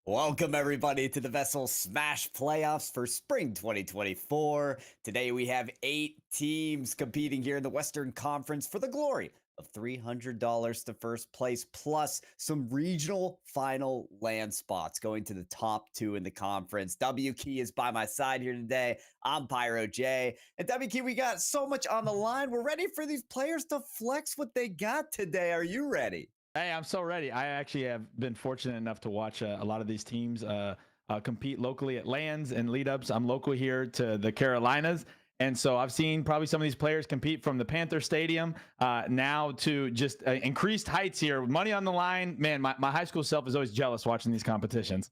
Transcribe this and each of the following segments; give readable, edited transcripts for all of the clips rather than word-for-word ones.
Welcome, everybody, to the VESL Smash Playoffs for Spring 2024. Today, we have 8 teams competing here in the Western Conference for the glory of $300 to first place, plus some regional final land spots going to the top 2 in the conference. W Key is by my side here today. I'm Pyro J. And W Key, we got so much on the line. We're ready for these players to flex what they got today. Are you ready? Hey, I'm so ready. I actually have been fortunate enough to watch a lot of these teams compete locally at lands and lead ups. I'm local here to the Carolinas. And so I've seen probably some of these players compete from the Panther Stadium now to just increased heights here. Money on the line. Man, my high school self is always jealous watching these competitions.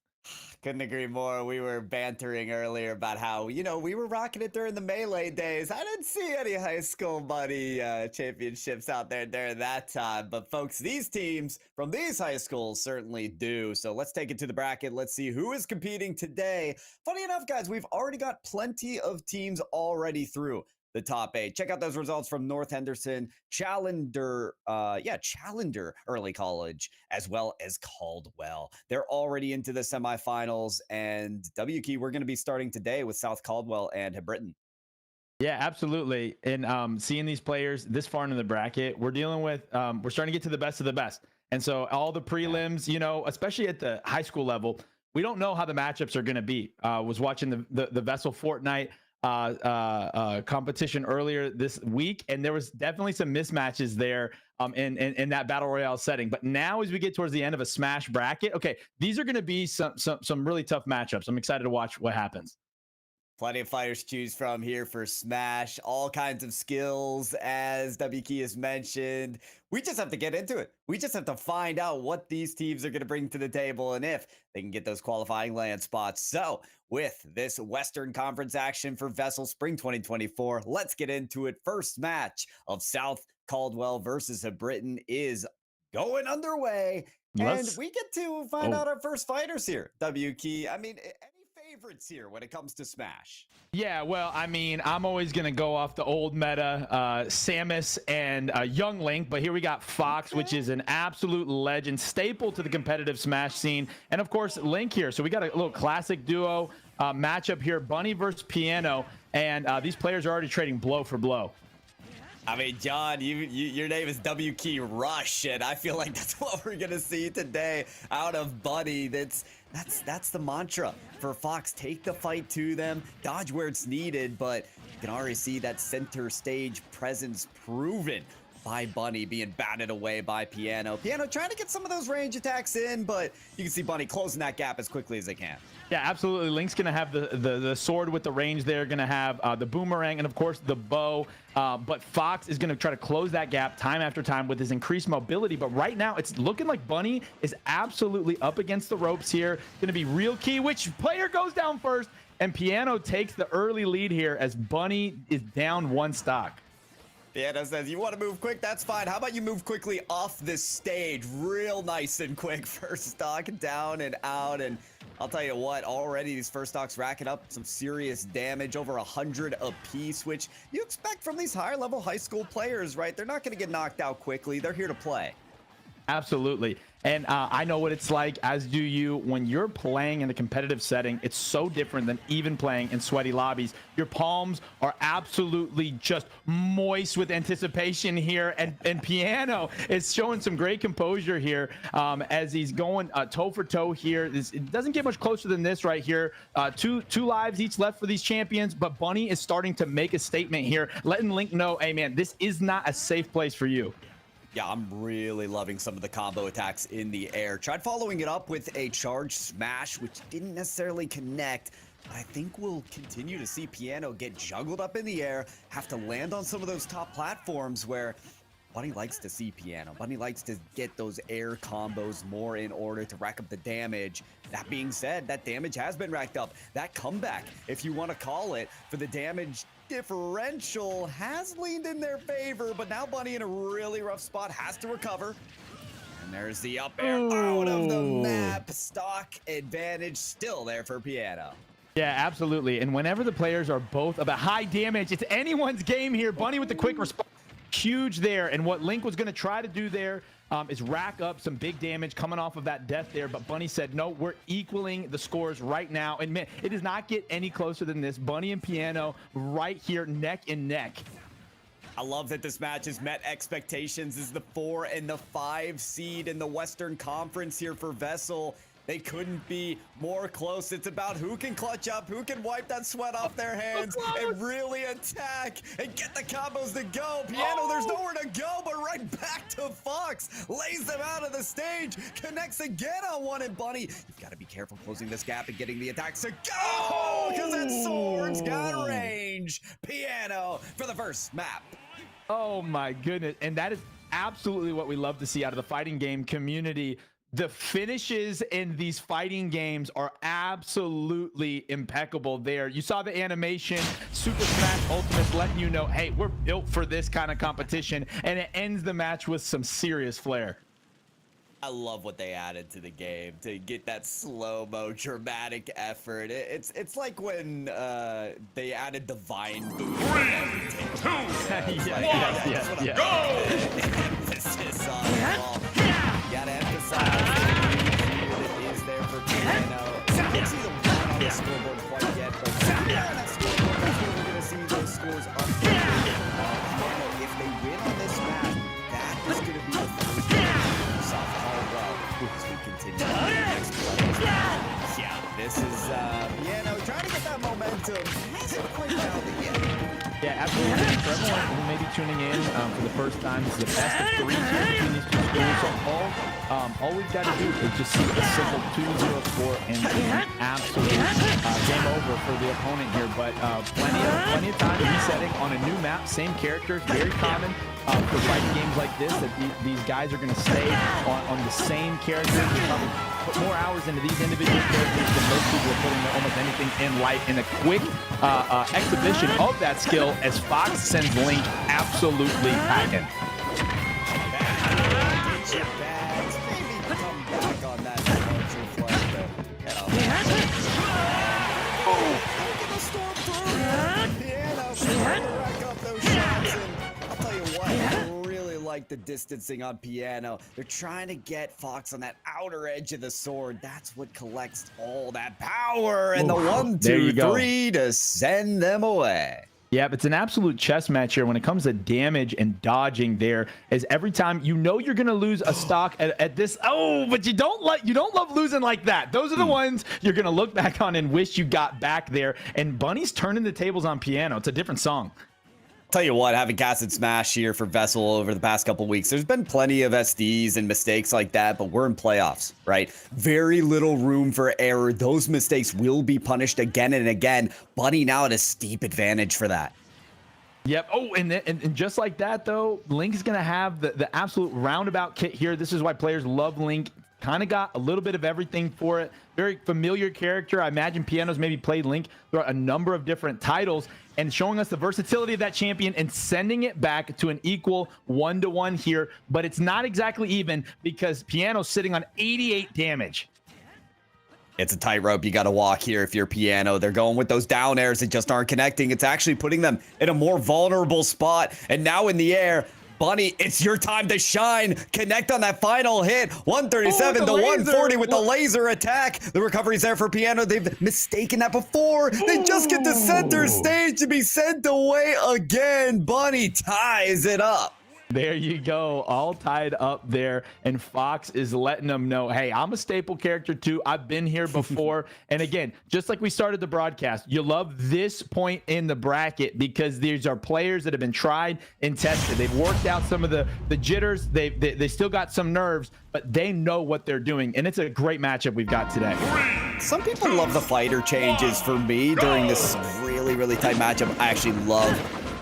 Couldn't agree more. We were bantering earlier about how, we were rocking it during the Melee days. I didn't see any high school buddy championships out there during that time. But folks, these teams from these high schools certainly do. So let's take it to the bracket. Let's see who is competing today. Funny enough, guys, we've already got plenty of teams already through the top 8. Check out those results from North Henderson, Challenger Early College, as well as Caldwell. They're already into the semifinals, and W Key, we're going to be starting today with South Caldwell and Hibriten. Yeah, absolutely. And seeing these players this far into the bracket, we're dealing with, we're starting to get to the best of the best. And so all the prelims, especially at the high school level, we don't know how the matchups are going to be. Was watching the VESL Fortnite competition earlier this week, and there was definitely some mismatches there in that battle royale setting. But now, as we get towards the end of a smash bracket, okay, these are going to be some really tough matchups. I'm excited to watch what happens. Plenty of fighters to choose from here for Smash. All kinds of skills, as W Key has mentioned. We just have to get into it. We just have to find out what these teams are going to bring to the table and if they can get those qualifying land spots. So, with this Western Conference action for VESL Spring 2024, let's get into it. First match of South Caldwell versus Hibriten is going underway. And we get to find out our first fighters here, W Key. I mean, favorites here when it comes to Smash? Yeah, well, I mean, I'm always going to go off the old meta, Samus and Young Link, but here we got Fox, which is an absolute legend, staple to the competitive Smash scene, and of course, Link here. So we got a little classic duo matchup here, Bunny versus Piano, and these players are already trading blow for blow. I mean, John, your name is W Key Rush, and I feel like that's what we're gonna see today out of Bunny. That's the mantra for Fox. Take the fight to them, dodge where it's needed, but you can already see that center stage presence proven by Bunny, being batted away by Piano. Piano trying to get some of those range attacks in, but you can see Bunny closing that gap as quickly as they can. Yeah, absolutely. Link's going to have the sword with the range there, going to have the boomerang, and of course the bow. But Fox is going to try to close that gap time after time with his increased mobility. But right now, it's looking like Bunny is absolutely up against the ropes here. Going to be real key. Which player goes down first? And Piano takes the early lead here as Bunny is down 1 stock. Piano says, you want to move quick? That's fine. How about you move quickly off this stage? Real nice and quick. First stock down and out. And I'll tell you what, already these first stocks racking up some serious damage, over 100 apiece, which you expect from these higher level high school players, right? They're not going to get knocked out quickly. They're here to play. Absolutely. And I know what it's like, as do you, when you're playing in a competitive setting. It's so different than even playing in sweaty lobbies. Your palms are absolutely just moist with anticipation here. And Piano is showing some great composure here as he's going toe for toe here. It doesn't get much closer than this right here. Two lives each left for these champions, but Bunny is starting to make a statement here, letting Link know, hey man, this is not a safe place for you. Yeah, I'm really loving some of the combo attacks in the air. Tried following it up with a charge smash, which didn't necessarily connect. But I think we'll continue to see Piano get juggled up in the air, have to land on some of those top platforms where Bunny likes to see Piano. Bunny likes to get those air combos more in order to rack up the damage. That being said, that damage has been racked up. That comeback, if you want to call it, for the damage differential has leaned in their favor, but now Bunny in a really rough spot, has to recover. And there's the up air out of the map. Stock advantage still there for Piano. Yeah, absolutely. And whenever the players are both about high damage, it's anyone's game here. Bunny with the quick response. Huge there. And what Link was going to try to do there is rack up some big damage coming off of that death there. But Bunny said, no, we're equaling the scores right now. And man, it does not get any closer than this. Bunny and Piano right here, neck and neck. I love that this match has met expectations. This is the 4 and the 5 seed in the Western Conference here for VESL. They couldn't be more close. It's about who can clutch up, who can wipe that sweat off their hands and really attack and get the combos to go. Piano, there's nowhere to go, but right back to Fox. Lays them out of the stage, connects again on one, and Bunny, you've got to be careful closing this gap and getting the attacks to go, because that sword's got range. Piano for the first map. Oh my goodness. And that is absolutely what we love to see out of the fighting game community. The finishes in these fighting games are absolutely impeccable there. You saw the animation, Super Smash Ultimates letting you know, hey, we're built for this kind of competition, and it ends the match with some serious flair. I love what they added to the game to get that slow-mo dramatic effort. It's like when they added the Vine booth. 3, 2, 1, go! Emphasis on the ball. You gotta emphasize that is there for Piano. I can't see the 1 on the scoreboard quite yet, but that scoreboard, that's where we're gonna see those scores updated. Piano, if they win on this match, that is gonna be the first game soft Caldwell as we continue to the next play. Yeah, this is Piano trying to get that momentum. Hasn't quite found it yet. Yeah, absolutely. For everyone who may be tuning in for the first time, this is the best of 3 here between these two schools. So all we've got to do is just see a simple 2-0 score and an absolute game over for the opponent here. But plenty of time resetting on a new map, same characters, very common for fighting games like this. That these guys are going to stay on the same characters. They probably put more hours into these individual characters than most people are putting into almost anything in life. In a quick exhibition of that skill as Fox sends Link absolutely packing. Like the distancing on Piano. They're trying to get Fox on that outer edge of the sword. That's what collects all that power and the 1, 2, 3 to send them away. Yeah, but it's an absolute chess match here when it comes to damage and dodging. There is every time you know you're gonna lose a stock at this. Oh, but you don't love losing like that. Those are the ones you're gonna look back on and wish you got back there. And Bunny's turning the tables on Piano. It's a different song. Tell you what, having Gaston Smash here for VESL over the past couple weeks, there's been plenty of SDs and mistakes like that, but we're in playoffs, right? Very little room for error. Those mistakes will be punished again and again. Bunny now at a steep advantage for that. Yep. Oh, and just like that, though, Link is going to have the absolute roundabout kit here. This is why players love Link. Kind of got a little bit of everything for it. Very familiar character. I imagine Piano's maybe played Link throughout a number of different titles, and showing us the versatility of that champion and sending it back to an equal 1-to-1 here. But it's not exactly even because Piano's sitting on 88 damage. It's a tightrope you got to walk here if you're Piano. They're going with those down airs that just aren't connecting. It's actually putting them in a more vulnerable spot. And now in the air, Bunny, it's your time to shine. Connect on that final hit. 137 to 140 with the laser attack. The recovery's there for Piano. They've mistaken that before. They just get to center stage to be sent away again. Bunny ties it up. There you go, all tied up there, and Fox is letting them know, hey, I'm a staple character too. I've been here before. And again, just like we started the broadcast, you love this point in the bracket because these are players that have been tried and tested. They've worked out some of the jitters. They still got some nerves, but they know what they're doing, and it's a great matchup we've got today. Some people love the fighter changes. For me, during this really tight matchup, I actually love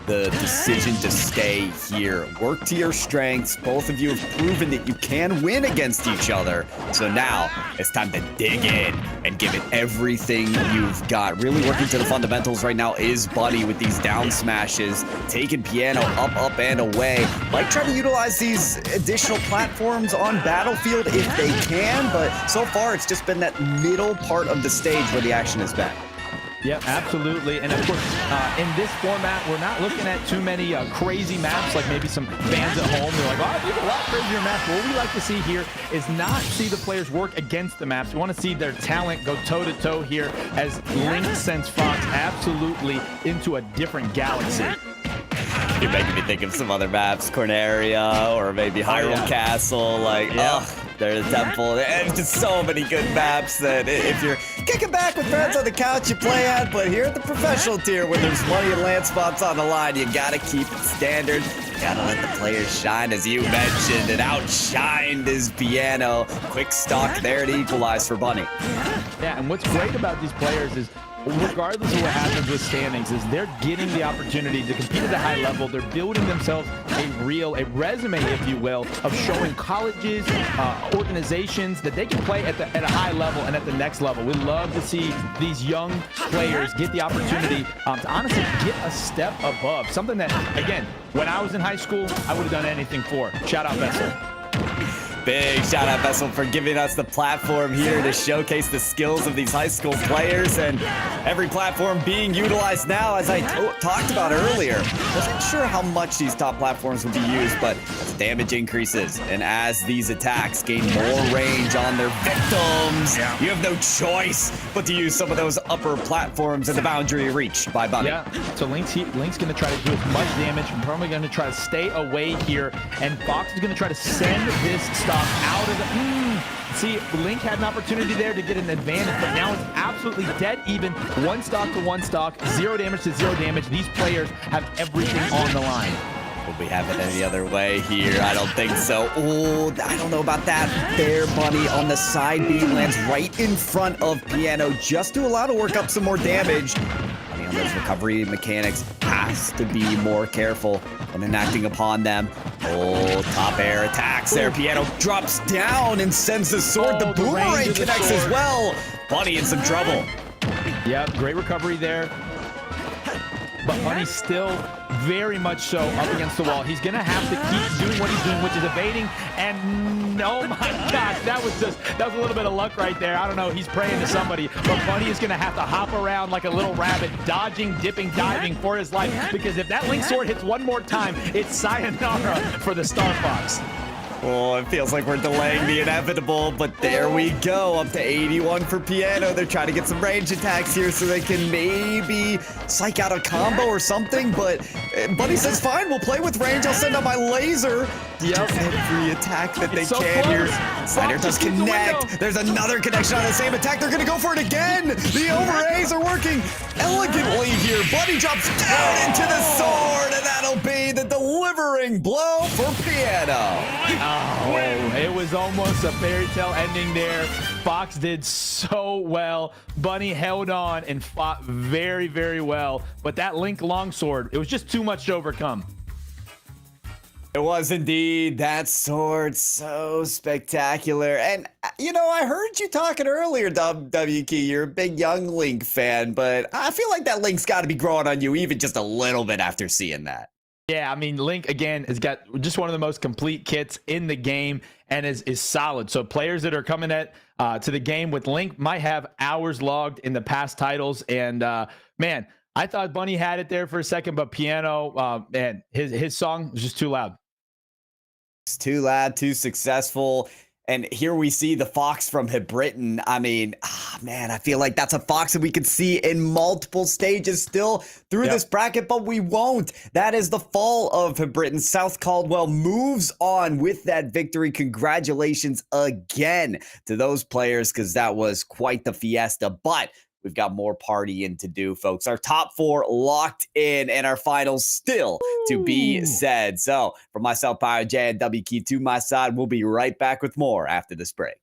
the decision to stay here. Work to your strengths. Both of you have proven that you can win against each other. So now it's time to dig in and give it everything you've got. Really working to the fundamentals right now is Bunny with these down smashes, taking Piano up, and away. Like trying to utilize these additional platforms on Battlefield if they can, but so far it's just been that middle part of the stage where the action has been. Yeah, absolutely. And of course, in this format, we're not looking at too many crazy maps like maybe some fans at home. They're like, oh, these are a lot crazier maps. What we like to see here is not see the players work against the maps. We want to see their talent go toe-to-toe here as Link sends Fox absolutely into a different galaxy. You're making me think of some other maps, Corneria or maybe Hyrule Castle. Like, there's a temple. And just so many good maps that if you're kicking back with friends on the couch, you play at. But here at the professional tier, where there's money and land spots on the line, you gotta keep it standard. You gotta let the players shine, as you mentioned, and outshined his piano. Quick stock there to equalize for Bunny. Yeah, and what's great about these players is, regardless of what happens with standings, is they're getting the opportunity to compete at a high level. They're building themselves a resume, if you will, of showing colleges, organizations that they can play at a high level and at the next level. We love to see these young players get the opportunity to honestly get a step above. Something that, again, when I was in high school, I would have done anything for. Shout out VESL. Big shout out, VESL, for giving us the platform here to showcase the skills of these high school players, and every platform being utilized now, as I talked about earlier. Wasn't sure how much these top platforms would be used, but as damage increases and as these attacks gain more range on their victims, you have no choice but to use some of those upper platforms in the boundary reach by Bunny. Yeah, so Link's going to try to do as much damage. I'm probably going to try to stay away here, and Fox is going to try to send this stock out of the... See, Link had an opportunity there to get an advantage, but now it's absolutely dead even. One stock to one stock, 0 damage to 0 damage. These players have everything on the line. Would we have it any other way here? I don't think so. Oh, I don't know about that. There, Bunny on the side B lands right in front of Piano just to allow to work up some more damage. Bunny on those recovery mechanics has to be more careful when enacting upon them. Oh, top air attacks there. Piano drops down and sends the sword. The boomerang connects as well. Bunny in some trouble. Yeah, great recovery there. But Bunny's still very much so up against the wall. He's going to have to keep doing what he's doing, which is evading. And oh my gosh, that was a little bit of luck right there. I don't know. He's praying to somebody. But Bunny is going to have to hop around like a little rabbit, dodging, dipping, diving for his life. Because if that Link sword hits one more time, it's sayonara for the Star Fox. Oh, it feels like we're delaying the inevitable, but there we go. Up to 81 for Piano. They're trying to get some range attacks here so they can maybe psych out a combo or something, but Bunny says, fine, we'll play with range. I'll send out my laser. Yep, every attack that they can here. Slider does connect. There's another connection on the same attack. They're going to go for it again. The over-A's are working elegantly here. Bunny drops down into the sword, and that'll be the delivering blow for Piano. Oh, it was almost a fairy tale ending there. Fox did so well. Bunny held on and fought very, very well. But that Link longsword, it was just too much to overcome. It was indeed. That sword, so spectacular. And, you know, I heard you talking earlier, WK. You're a big young Link fan, but I feel like that Link's got to be growing on you even just a little bit after seeing that. Yeah, I mean, Link, again, has got just one of the most complete kits in the game and is solid. So players that are coming to the game with Link might have hours logged in the past titles. And, man, I thought Bunny had it there for a second, but Piano, man, his song was just too loud. It's too loud, too successful. And here we see the Fox from Hibriten. I mean, man, I feel like that's a Fox that we could see in multiple stages still through this bracket, but we won't. That is the fall of Hibriten. South Caldwell moves on with that victory. Congratulations again to those players, because that was quite the fiesta. But we've got more partying to do, folks. Our top 4 locked in, and our finals still to be said. So, from myself, Pyro J, and WK to my side, we'll be right back with more after this break.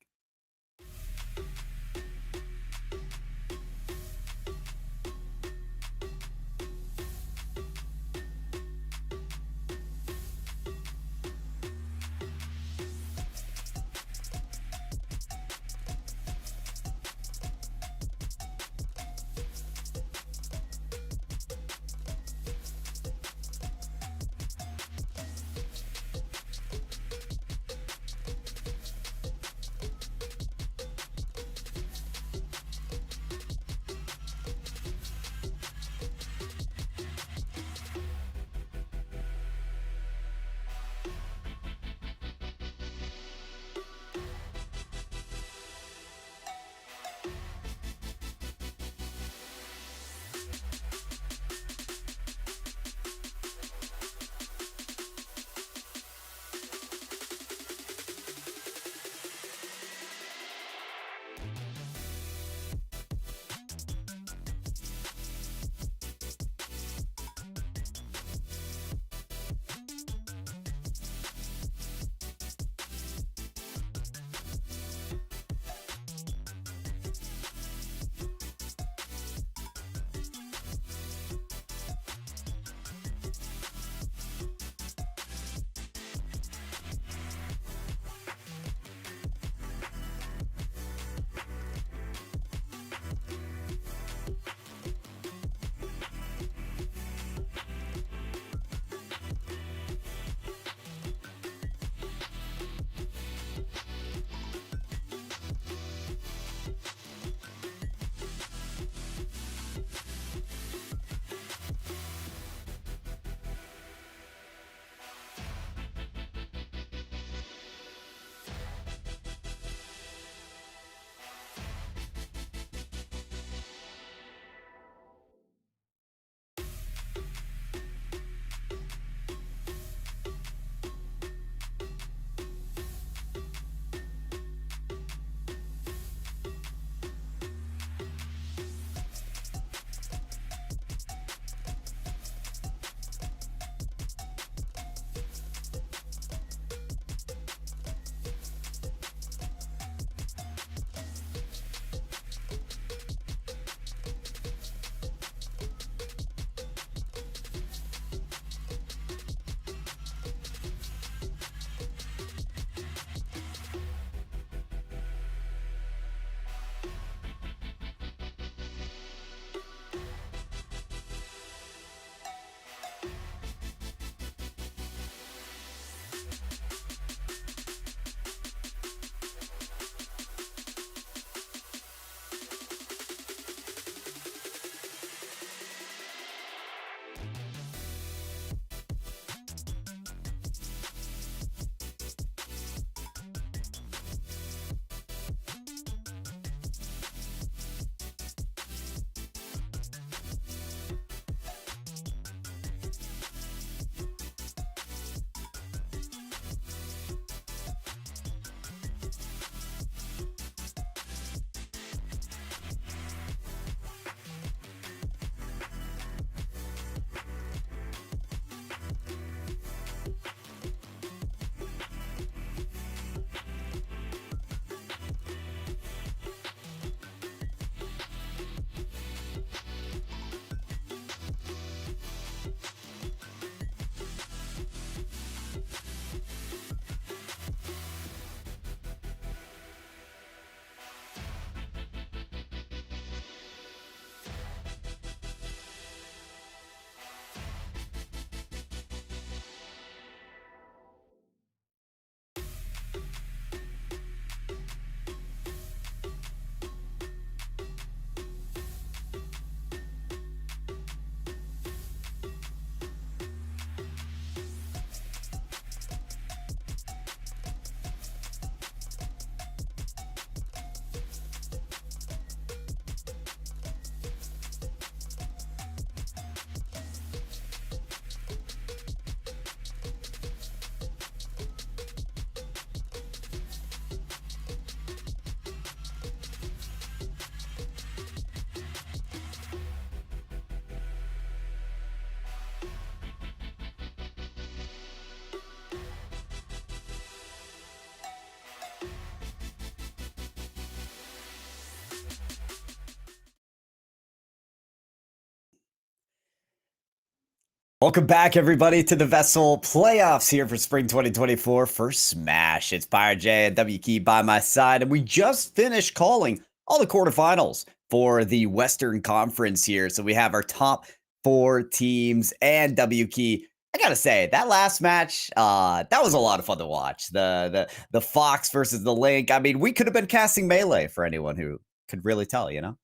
Welcome back, everybody, to the VESL playoffs here for spring 2024 for Smash. It's Pirate J and W Key by my side, and we just finished calling all the quarterfinals for the Western Conference here. So we have our top 4 teams and W Key. I gotta say, that last match, that was a lot of fun to watch. The Fox versus the Link. I mean, we could have been casting Melee for anyone who could really tell, you know?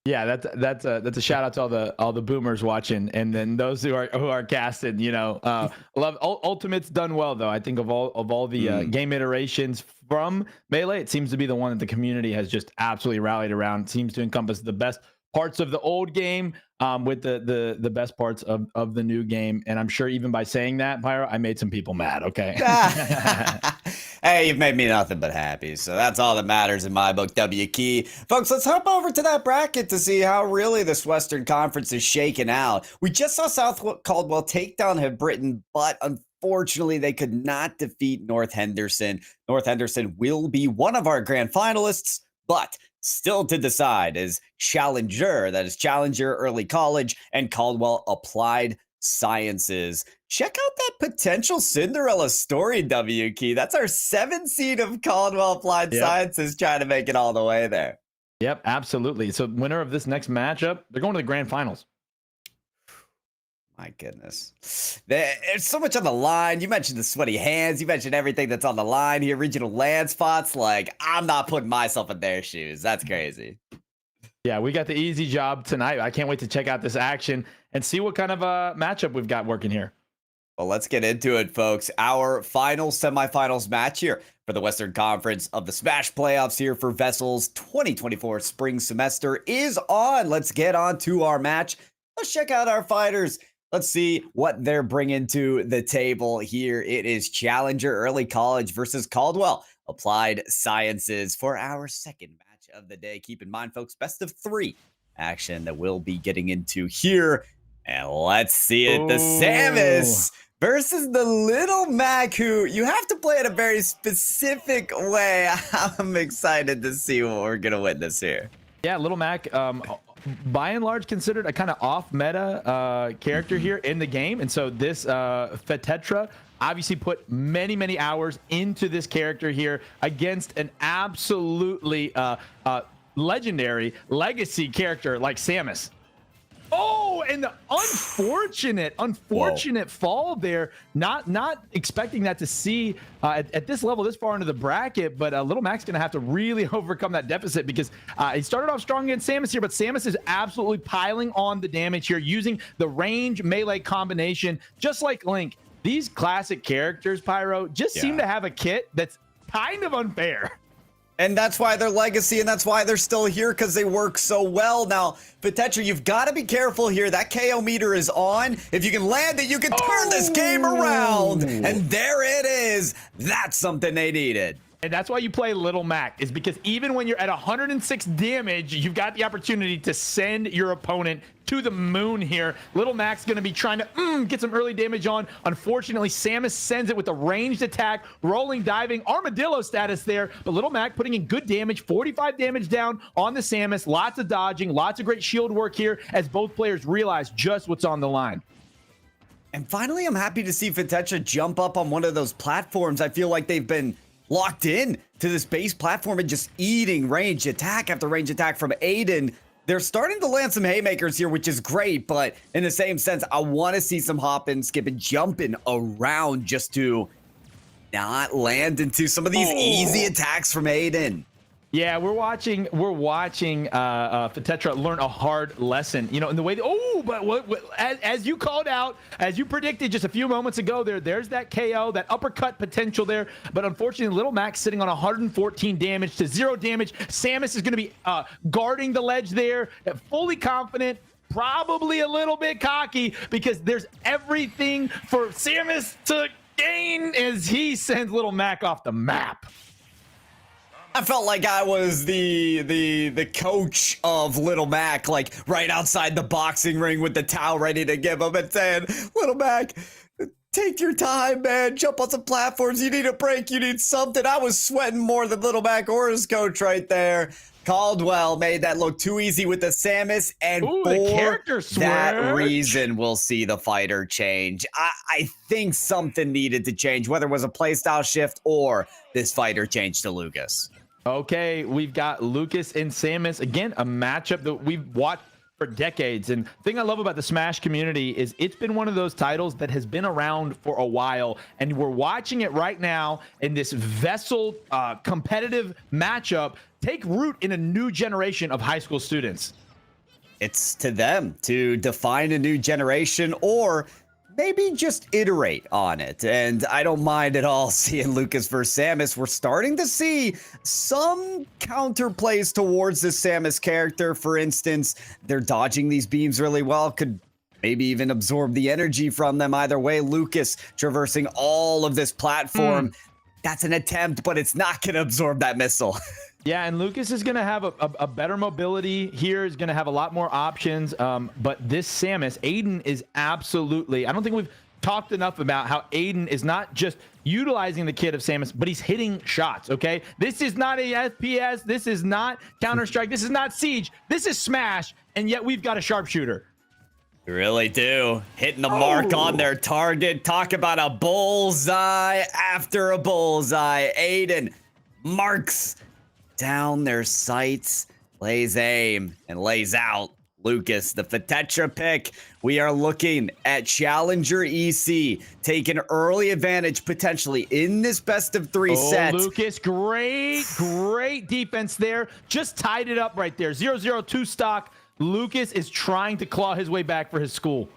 Yeah, that's a shout out to all the boomers watching, and then those who are casted. Love Ultimate's done well though. I think of all the game iterations from Melee, it seems to be the one that the community has just absolutely rallied around. It seems to encompass the best parts of the old game with the best parts of the new game. And I'm sure even by saying that, Pyro, I made some people mad. Okay. Hey, you've made me nothing but happy. So that's all that matters in my book, W Key. Folks, let's hop over to that bracket to see how really this Western Conference is shaking out. We just saw South Caldwell take down Hibriten, but unfortunately, they could not defeat North Henderson. North Henderson will be one of our grand finalists, but still to decide is Challenger, that is Challenger Early College, and Caldwell Applied Sciences. Check out that potential Cinderella story, W Key. That's our 7th seed of Caldwell Applied Sciences trying to make it all the way there. Yep, absolutely. So winner of this next matchup, they're going to the grand finals. My goodness. There's so much on the line. You mentioned the sweaty hands. You mentioned everything that's on the line here. Regional land spots. Like, I'm not putting myself in their shoes. That's crazy. Yeah, we got the easy job tonight. I can't wait to check out this action and see what kind of a matchup we've got working here. Well, let's get into it, folks. Our final semifinals match here for the Western Conference of the Smash playoffs here for VESL's 2024 spring semester is on. Let's get on to our match. Let's check out our fighters. Let's see what they're bringing to the table here. It is Challenger Early College versus Caldwell Applied Sciences for our second match of the day. Keep in mind, folks, best of 3 action that we'll be getting into here. And let's see it. The Samus versus the Little Mac, who you have to play in a very specific way. I'm excited to see what we're going to witness here. Yeah, Little Mac, by and large, considered a kind of off-meta character here in the game. And so this Fetetra obviously put many hours into this character here against an absolutely legendary legacy character like Samus. Oh, and the unfortunate fall there. Not expecting that to see at this level, this far into the bracket. But Little Mac's going to have to really overcome that deficit because he started off strong against Samus here, but Samus is absolutely piling on the damage here using the range melee combination, just like Link. These classic characters, Pyro, just seem to have a kit that's kind of unfair. And that's why they're legacy, and that's why they're still here, because they work so well. Now, Fetetra, you've got to be careful here. That KO meter is on. If you can land it, you can turn this game around. And there it is. That's something they needed. And that's why you play Little Mac, is because even when you're at 106 damage, you've got the opportunity to send your opponent to the moon here. Little Mac's going to be trying to get some early damage on. Unfortunately, Samus sends it with a ranged attack, rolling, diving, armadillo status there. But Little Mac putting in good damage, 45 damage down on the Samus. Lots of dodging, lots of great shield work here as both players realize just what's on the line. And finally, I'm happy to see Fetetra jump up on one of those platforms. I feel like they've been locked in to this base platform and just eating range attack after range attack from Aiden. They're starting to land some haymakers here, which is great, but in the same sense, I want to see some hopping, skipping, jumping around just to not land into some of these easy attacks from Aiden. Yeah, we're watching Fetetra learn a hard lesson, you know, in the way but as you called out, as you predicted just a few moments ago, there's that KO, that uppercut potential there. But unfortunately, Little Mac sitting on 114 damage to 0 damage. Samus is going to be guarding the ledge there, fully confident, probably a little bit cocky, because there's everything for Samus to gain as he sends Little Mac off the map. I felt like I was the coach of Little Mac, like right outside the boxing ring with the towel ready to give him and saying, Little Mac, Take your time, man. Jump on some platforms. You need a break. You need something. I was sweating more than Little Mac or his coach right there. Caldwell made that look too easy with the Samus, and Ooh, for the character switch. that reason, we'll see the fighter change. I think something needed to change, whether it was a playstyle shift or this fighter change to Lucas. Okay, we've got Lucas and Samus. Again, a matchup that we've watched for decades. And the thing I love about the Smash community is it's been one of those titles that has been around for a while, and we're watching it right now in this VESL competitive matchup take root in a new generation of high school students. It's to them to define a new generation, or maybe just iterate on it. And I don't mind at all seeing Lucas versus Samus. We're starting to see some counterplays towards the Samus character. For instance, they're dodging these beams really well. Could maybe even absorb the energy from them. Either way, Lucas traversing all of this platform. That's an attempt, but it's not going to absorb that missile. Yeah, and Lucas is going to have a better mobility here. Is going to have a lot more options. But this Samus, Aiden is absolutely, I don't think we've talked enough about how Aiden is not just utilizing the kit of Samus, but he's hitting shots, okay? This is not a FPS. This is not Counter-Strike. This is not Siege. This is Smash, and yet we've got a sharpshooter. You really do. Hitting the mark on their target. Talk about a bullseye after a bullseye. Aiden marks down their sights, lays aim, and lays out Lucas. The Fetetra pick. We are looking at Challenger EC taking early advantage potentially in this best of three set. Lucas, great defense there. Just tied it up right there. 0-0-2 stock. Lucas is trying to claw his way back for his school.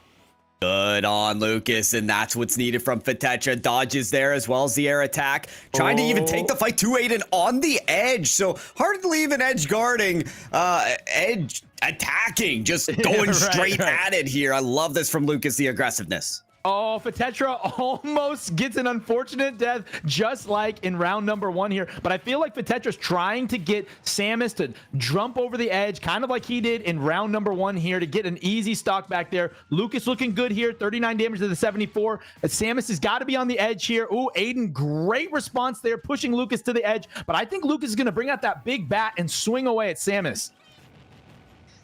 Good on Lucas, and that's what's needed from Fetetra. Dodges there as well as the air attack. Trying to even take the fight to Aiden on the edge. So hardly even edge guarding, edge attacking, just going straight at it here. I love this from Lucas, the aggressiveness. Oh, Fetetra almost gets an unfortunate death, just like in round number 1 here. But I feel like Fetetra's trying to get Samus to jump over the edge, kind of like he did in round number 1 here, to get an easy stock back there. Lucas looking good here, 39 damage to the 74. Samus has got to be on the edge here. Ooh, Aiden, great response there, pushing Lucas to the edge. But I think Lucas is going to bring out that big bat and swing away at Samus.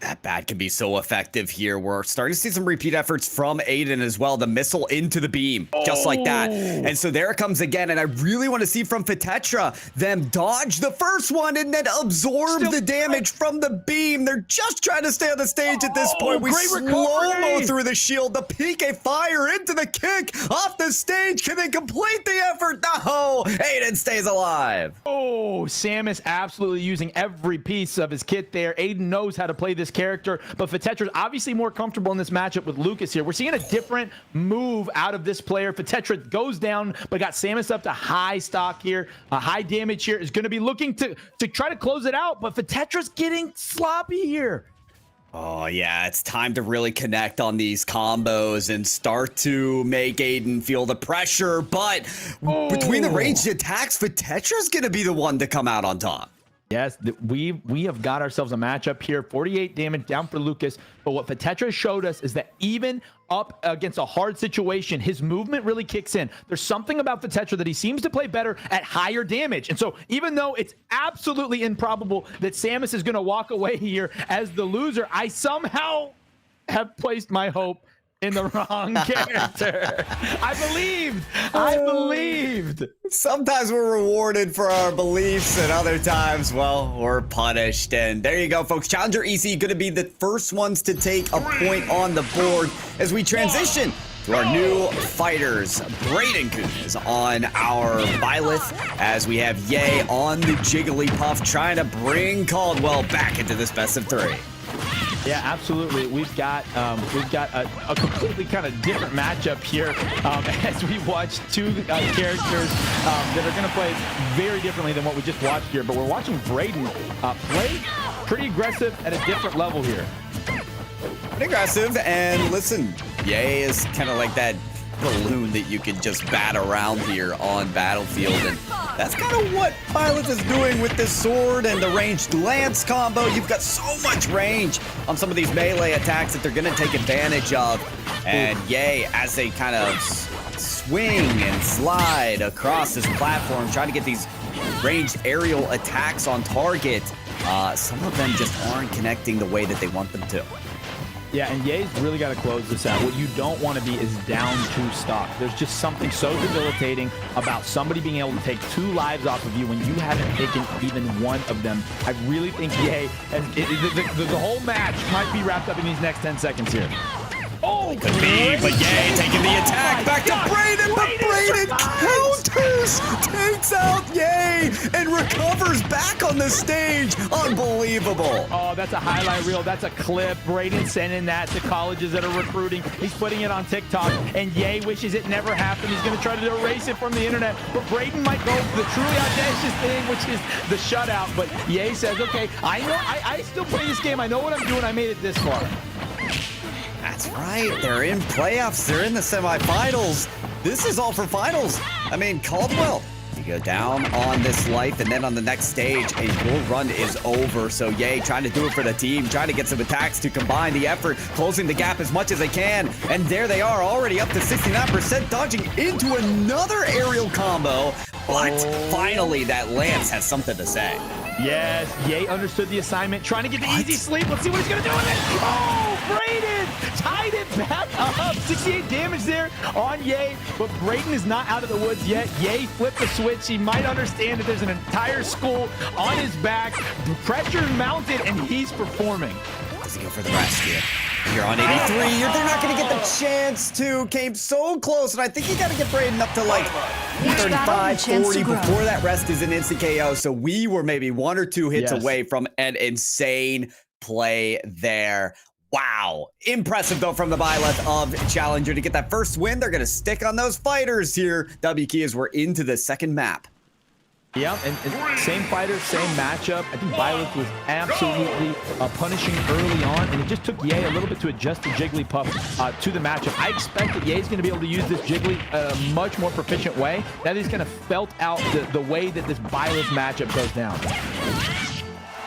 That bat can be so effective here. We're starting to see some repeat efforts from Aiden as well. The missile into the beam, just like that. And so there it comes again. And I really want to see from Fetetra them dodge the first one and then absorb the damage from the beam. They're just trying to stay on the stage at this point. We slow-mo through the shield. The PK fire into the kick off the stage. Can they complete the effort? No, Aiden stays alive. Oh, Samus absolutely using every piece of his kit there. Aiden knows how to play this character, but Fetetra's obviously more comfortable in this matchup with Lucas here. We're seeing a different move out of this player. Fetetra goes down, but got Samus up to high stock here. High damage here is going to be looking to try to close it out, but Fetetra's getting sloppy here. Oh, yeah, it's time to really connect on these combos and start to make Aiden feel the pressure. But between the ranged attacks, Fetetra's going to be the one to come out on top. Yes, we have got ourselves a matchup here. 48 damage down for Lucas. But what Fetetra showed us is that even up against a hard situation, his movement really kicks in. There's something about Fetetra that he seems to play better at higher damage. And so even though it's absolutely improbable that Samus is going to walk away here as the loser, I somehow have placed my hope in the wrong character. I believed. Sometimes we're rewarded for our beliefs, and other times, well, we're punished. And there you go, folks. Challenger EC going to be the first ones to take a point on the board as we transition to our new fighters. Braden Kuhn is on our Byleth as we have Ye on the Jigglypuff trying to bring Caldwell back into this best of 3. Yeah, absolutely. We've got a completely kind of different matchup here as we watch two characters that are going to play very differently than what we just watched here. But we're watching Braden play pretty aggressive at a different level here. Pretty aggressive, and listen, Ye is kind of like that balloon that you can just bat around here on Battlefield, and that's kind of what Byleth is doing with this sword and the ranged lance combo. You've got so much range on some of these melee attacks that they're going to take advantage of. And Ye, as they kind of swing and slide across this platform, trying to get these ranged aerial attacks on target. Some of them just aren't connecting the way that they want them to. Yeah, and Ye's really got to close this out. What you don't want to be is down 2 stock. There's just something so debilitating about somebody being able to take 2 lives off of you when you haven't taken even one of them. I really think Ye, the whole match might be wrapped up in these next 10 seconds here. Oh, could be, but Ye taking the attack back to Brayden, but Brayden counters, takes out Ye, and recovers back on the stage. Unbelievable. Oh, that's a highlight reel. That's a clip. Brayden sending that to colleges that are recruiting. He's putting it on TikTok, and Ye wishes it never happened. He's going to try to erase it from the internet, but Brayden might go for the truly audacious thing, which is the shutout. But Ye says, okay, I know, I still play this game. I know what I'm doing. I made it this far. That's right. They're in playoffs. They're in the semifinals. This is all for finals. I mean, Caldwell, you go down on this life, and then on the next stage, a bull run is over. So Ye trying to do it for the team, trying to get some attacks to combine the effort, closing the gap as much as they can. And there they are, already up to 69%, dodging into another aerial combo. But finally, that Lance has something to say. Yes, Ye understood the assignment, trying to get the easy sleep. Let's see what he's going to do with it. Oh, Brayden tied it back up. 68 damage there on Ye, but Brayden is not out of the woods yet. Ye flipped the switch. He might understand that there's an entire school on his back. Pressure mounted, and he's performing. Does he go for the rescue? You're on 83. They're not going to get the chance to. Came so close, and I think you got to get Brayden up to like 35, 40 before that rest is an instant KO. So we were maybe 1 or 2 hits away from an insane play there. Wow. Impressive, though, from the Byleth of Challenger to get that first win. They're going to stick on those fighters here. W key as we're into the second map. Yeah, and same fighter, same matchup. I think Byleth was absolutely punishing early on, and it just took Ye a little bit to adjust the Jigglypuff to the matchup. I expect that Ye's going to be able to use this Jiggly a much more proficient way. That he's going to felt out the way that this Byleth matchup goes down.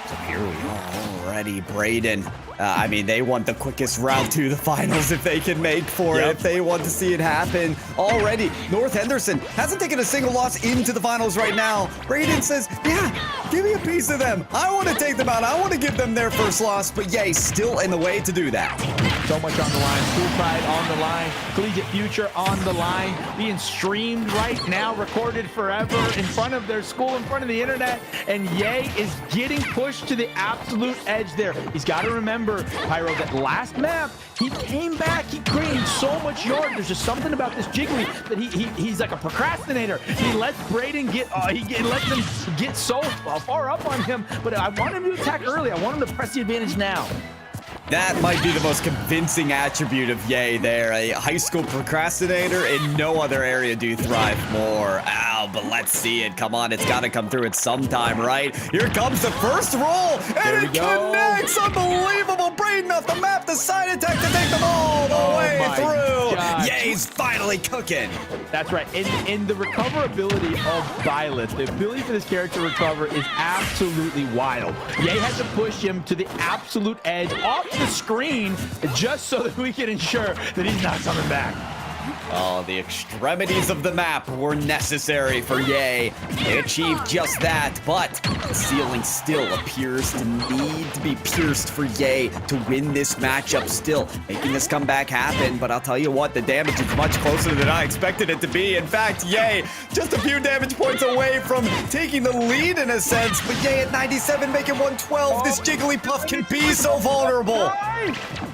So here we are already, Brayden. I mean, they want the quickest route to the finals if they can make for it, if they want to see it happen. Already, North Henderson hasn't taken a single loss into the finals right now. Brayden says, yeah, give me a piece of them. I want to take them out. I want to give them their first loss, but Ye still in the way to do that. So much on the line. School pride on the line. Collegiate future on the line. Being streamed right now, recorded forever in front of their school, in front of the internet. And Ye is getting pushed to the absolute edge there. He's got to remember, Pyro, that last map, he came back, he created so much yard. There's just something about this Jiggly that he's like a procrastinator. He lets Brayden he lets him get so far up on him, but I want him to attack early. I want him to press the advantage now. That might be the most convincing attribute of Ye there. A high school procrastinator. In no other area do you thrive more. Ow, but let's see it. Come on, it's got to come through at some time, right? Here comes the first roll, and it connects. Unbelievable. Brayden off the map. The side attack to take them all the way through. God. Ye's finally cooking. That's right. And the recoverability of Byleth, the ability for this character to recover is absolutely wild. Ye had to push him to the absolute edge off the screen just so that we can ensure that he's not coming back. Oh, the extremities of the map were necessary for Ye. They achieved just that, but the ceiling still appears to need to be pierced for Ye to win this matchup still, making this comeback happen. But I'll tell you what, the damage is much closer than I expected it to be. In fact, Ye just a few damage points away from taking the lead in a sense, but Ye at 97 making 112. This Jigglypuff can be so vulnerable.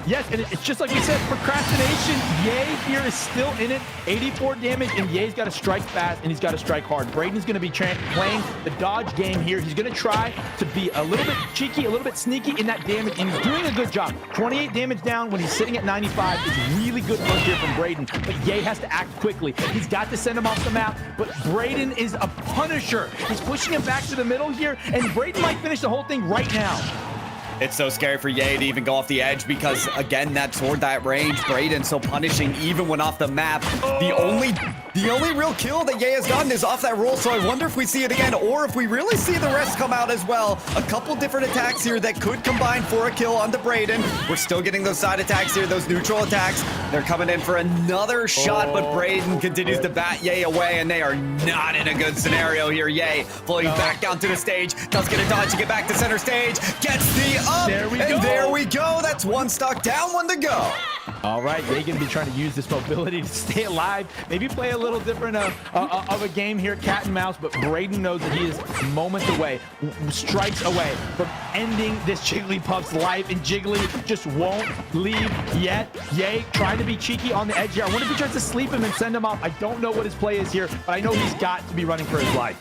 Yes, and it's just like we said, procrastination. Ye here is still in it. 84 damage, and Ye's got to strike fast, and he's got to strike hard. Brayden's going to be playing the dodge game here. He's going to try to be a little bit cheeky, a little bit sneaky in that damage, and he's doing a good job. 28 damage down when he's sitting at 95 is really good work here from Brayden, but Ye has to act quickly. He's got to send him off the map, but Brayden is a punisher. He's pushing him back to the middle here, and Brayden might finish the whole thing right now. It's so scary for Ye to even go off the edge because, again, that sword, that range, Brayden so punishing even when off the map. The only The only real kill that Ye has gotten is off that roll, so I wonder if we see it again, or if we really see the rest come out as well. A couple different attacks here that could combine for a kill onto Braden. We're still getting those side attacks here, those neutral attacks. They're coming in for another shot, but Braden continues to bat Ye away, and they are not in a good scenario here. Ye floating back down to the stage, does get a dodge to get back to center stage, gets the up, there we go. That's one stock down, one to go. All right, they're going to be trying to use this mobility to stay alive. Maybe play a little different of a game here, cat and mouse, but Braden knows that he is moments away, strikes away from ending this Jigglypuff's life, and Jiggly just won't leave yet. Ye trying to be cheeky on the edge here. I wonder if he tries to sleep him and send him off. I don't know what his play is here, but I know he's got to be running for his life.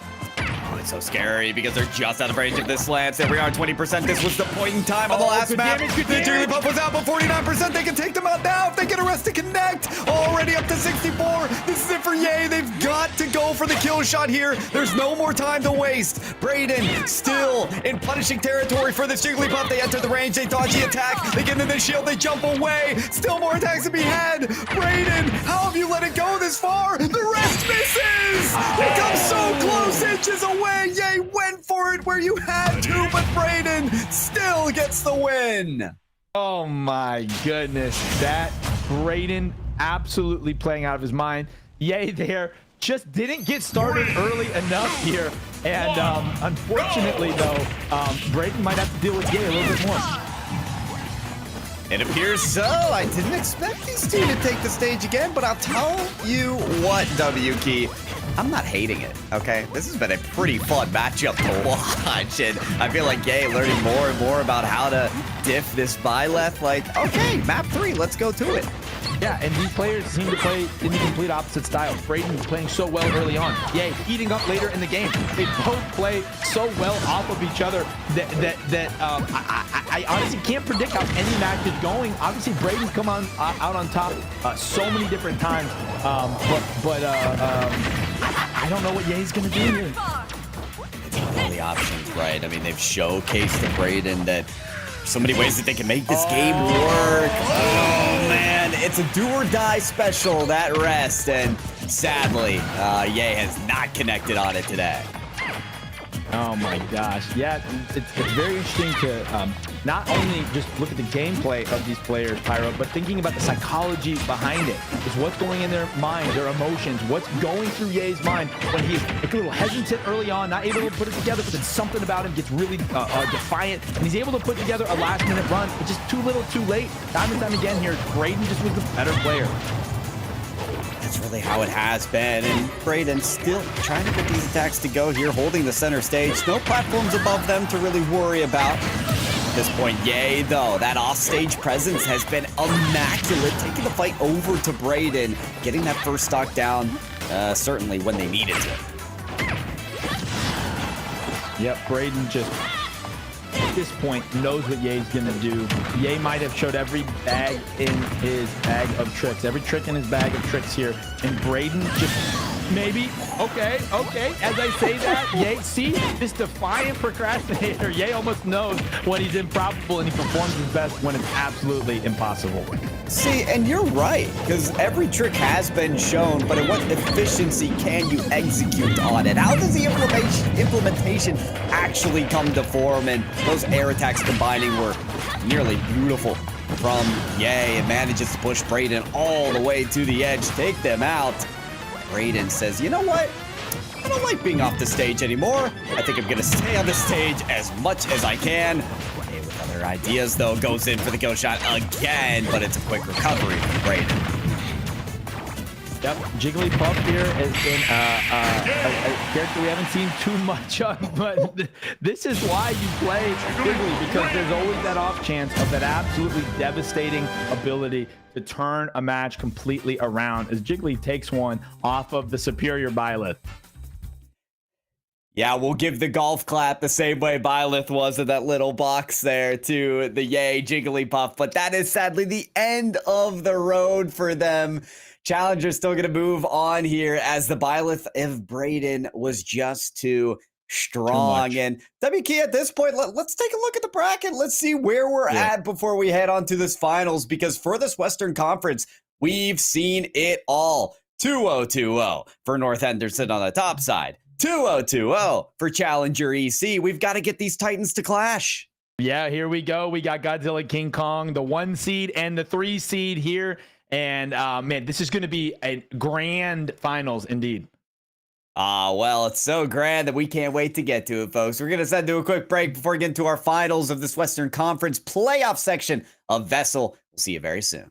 It's so scary because they're just out of range of this slant. There we are, 20%. This was the point in time on the last map. The Jigglypuff was out, but 49%. They can take them out now if they get a rest to connect. Already up to 64. This is it for Ye. They've got to go for the kill shot here. There's no more time to waste. Braden still in punishing territory for this Jigglypuff. They enter the range. They dodge the attack. They get into the shield. They jump away. Still more attacks to be had. Braden, how have you let it go this far? The rest misses. They come so close, inches away. Ye went for it where you had to, but Braden still gets the win. Oh my goodness, that Braden absolutely playing out of his mind. Ye there just didn't get started early enough here, and unfortunately though, Braden might have to deal with Ye a little bit more. It appears so. I didn't expect these two to take the stage again, but I'll tell you what, W-Key, I'm not hating it, okay? This has been a pretty fun matchup to watch, and I feel like Ye learning more and more about how to diff this Byleth. Like, okay, map 3, let's go to it. Yeah, and these players seem to play in the complete opposite style. Braden playing so well early on. Ye heating up later in the game. They both play so well off of each other that I honestly can't predict how any match is going. Obviously, Braden's come on out on top so many different times, but I don't know what Ye's gonna do here. It's all the options, right? I mean, they've showcased to Braden that so many ways that they can make this game work. Oh man, it's a do or die special, that rest, and sadly, Ye has not connected on it today. Oh my gosh, yeah, it's very interesting to not only just look at the gameplay of these players, Pyro, but thinking about the psychology behind it. Is what's going in their mind, their emotions, what's going through Ye's mind when he's a little hesitant early on, not able to put it together, but then something about him gets really defiant, and he's able to put together a last-minute run, but just too little, too late. Time and time again here, Braden just was the better player. That's really how it has been, and Braden still trying to get these attacks to go here, holding the center stage. No platforms above them to really worry about. At this point, Ye, though, that offstage presence has been immaculate, taking the fight over to Braden, getting that first stock down, certainly when they needed to. Yep, Braden just, at this point, knows what Ye's gonna do. Ye might have showed every bag in his bag of tricks, every trick in his bag of tricks here, and Braden just maybe, okay, as I say that, Ye, see, this defiant procrastinator, Ye almost knows when he's improbable, and he performs his best when it's absolutely impossible. See, and you're right, because every trick has been shown, but at what efficiency can you execute on it? How does the implementation actually come to form? And those air attacks combining were nearly beautiful from Ye, and manages to push Braden all the way to the edge, take them out. Braden says, you know what? I don't like being off the stage anymore. I think I'm going to stay on the stage as much as I can. Hey, with other ideas, though, goes in for the kill shot again, but it's a quick recovery from Braden. Yep, Jigglypuff here has been a character we haven't seen too much of, but this is why you play Jiggly, because there's always that off chance of that absolutely devastating ability to turn a match completely around as Jiggly takes one off of the superior Byleth. Yeah, we'll give the golf clap the same way Byleth was in that little box there to the Ye Jigglypuff, but that is sadly the end of the road for them. Challenger's still going to move on here as the Byleth of Braden was just too strong. And WK, at this point, let's take a look at the bracket. Let's see where we're at before we head on to this finals, because for this Western Conference, we've seen it all. 2020 for North Henderson on the top side. 2020 for Challenger EC. We've got to get these Titans to clash. Yeah, here we go. We got Godzilla King Kong, the 1 seed and the 3 seed here. And man, this is going to be a grand finals indeed. Well, it's so grand that we can't wait to get to it, folks. We're going to send to a quick break before we get into our finals of this Western Conference playoff section of VESL. We'll see you very soon.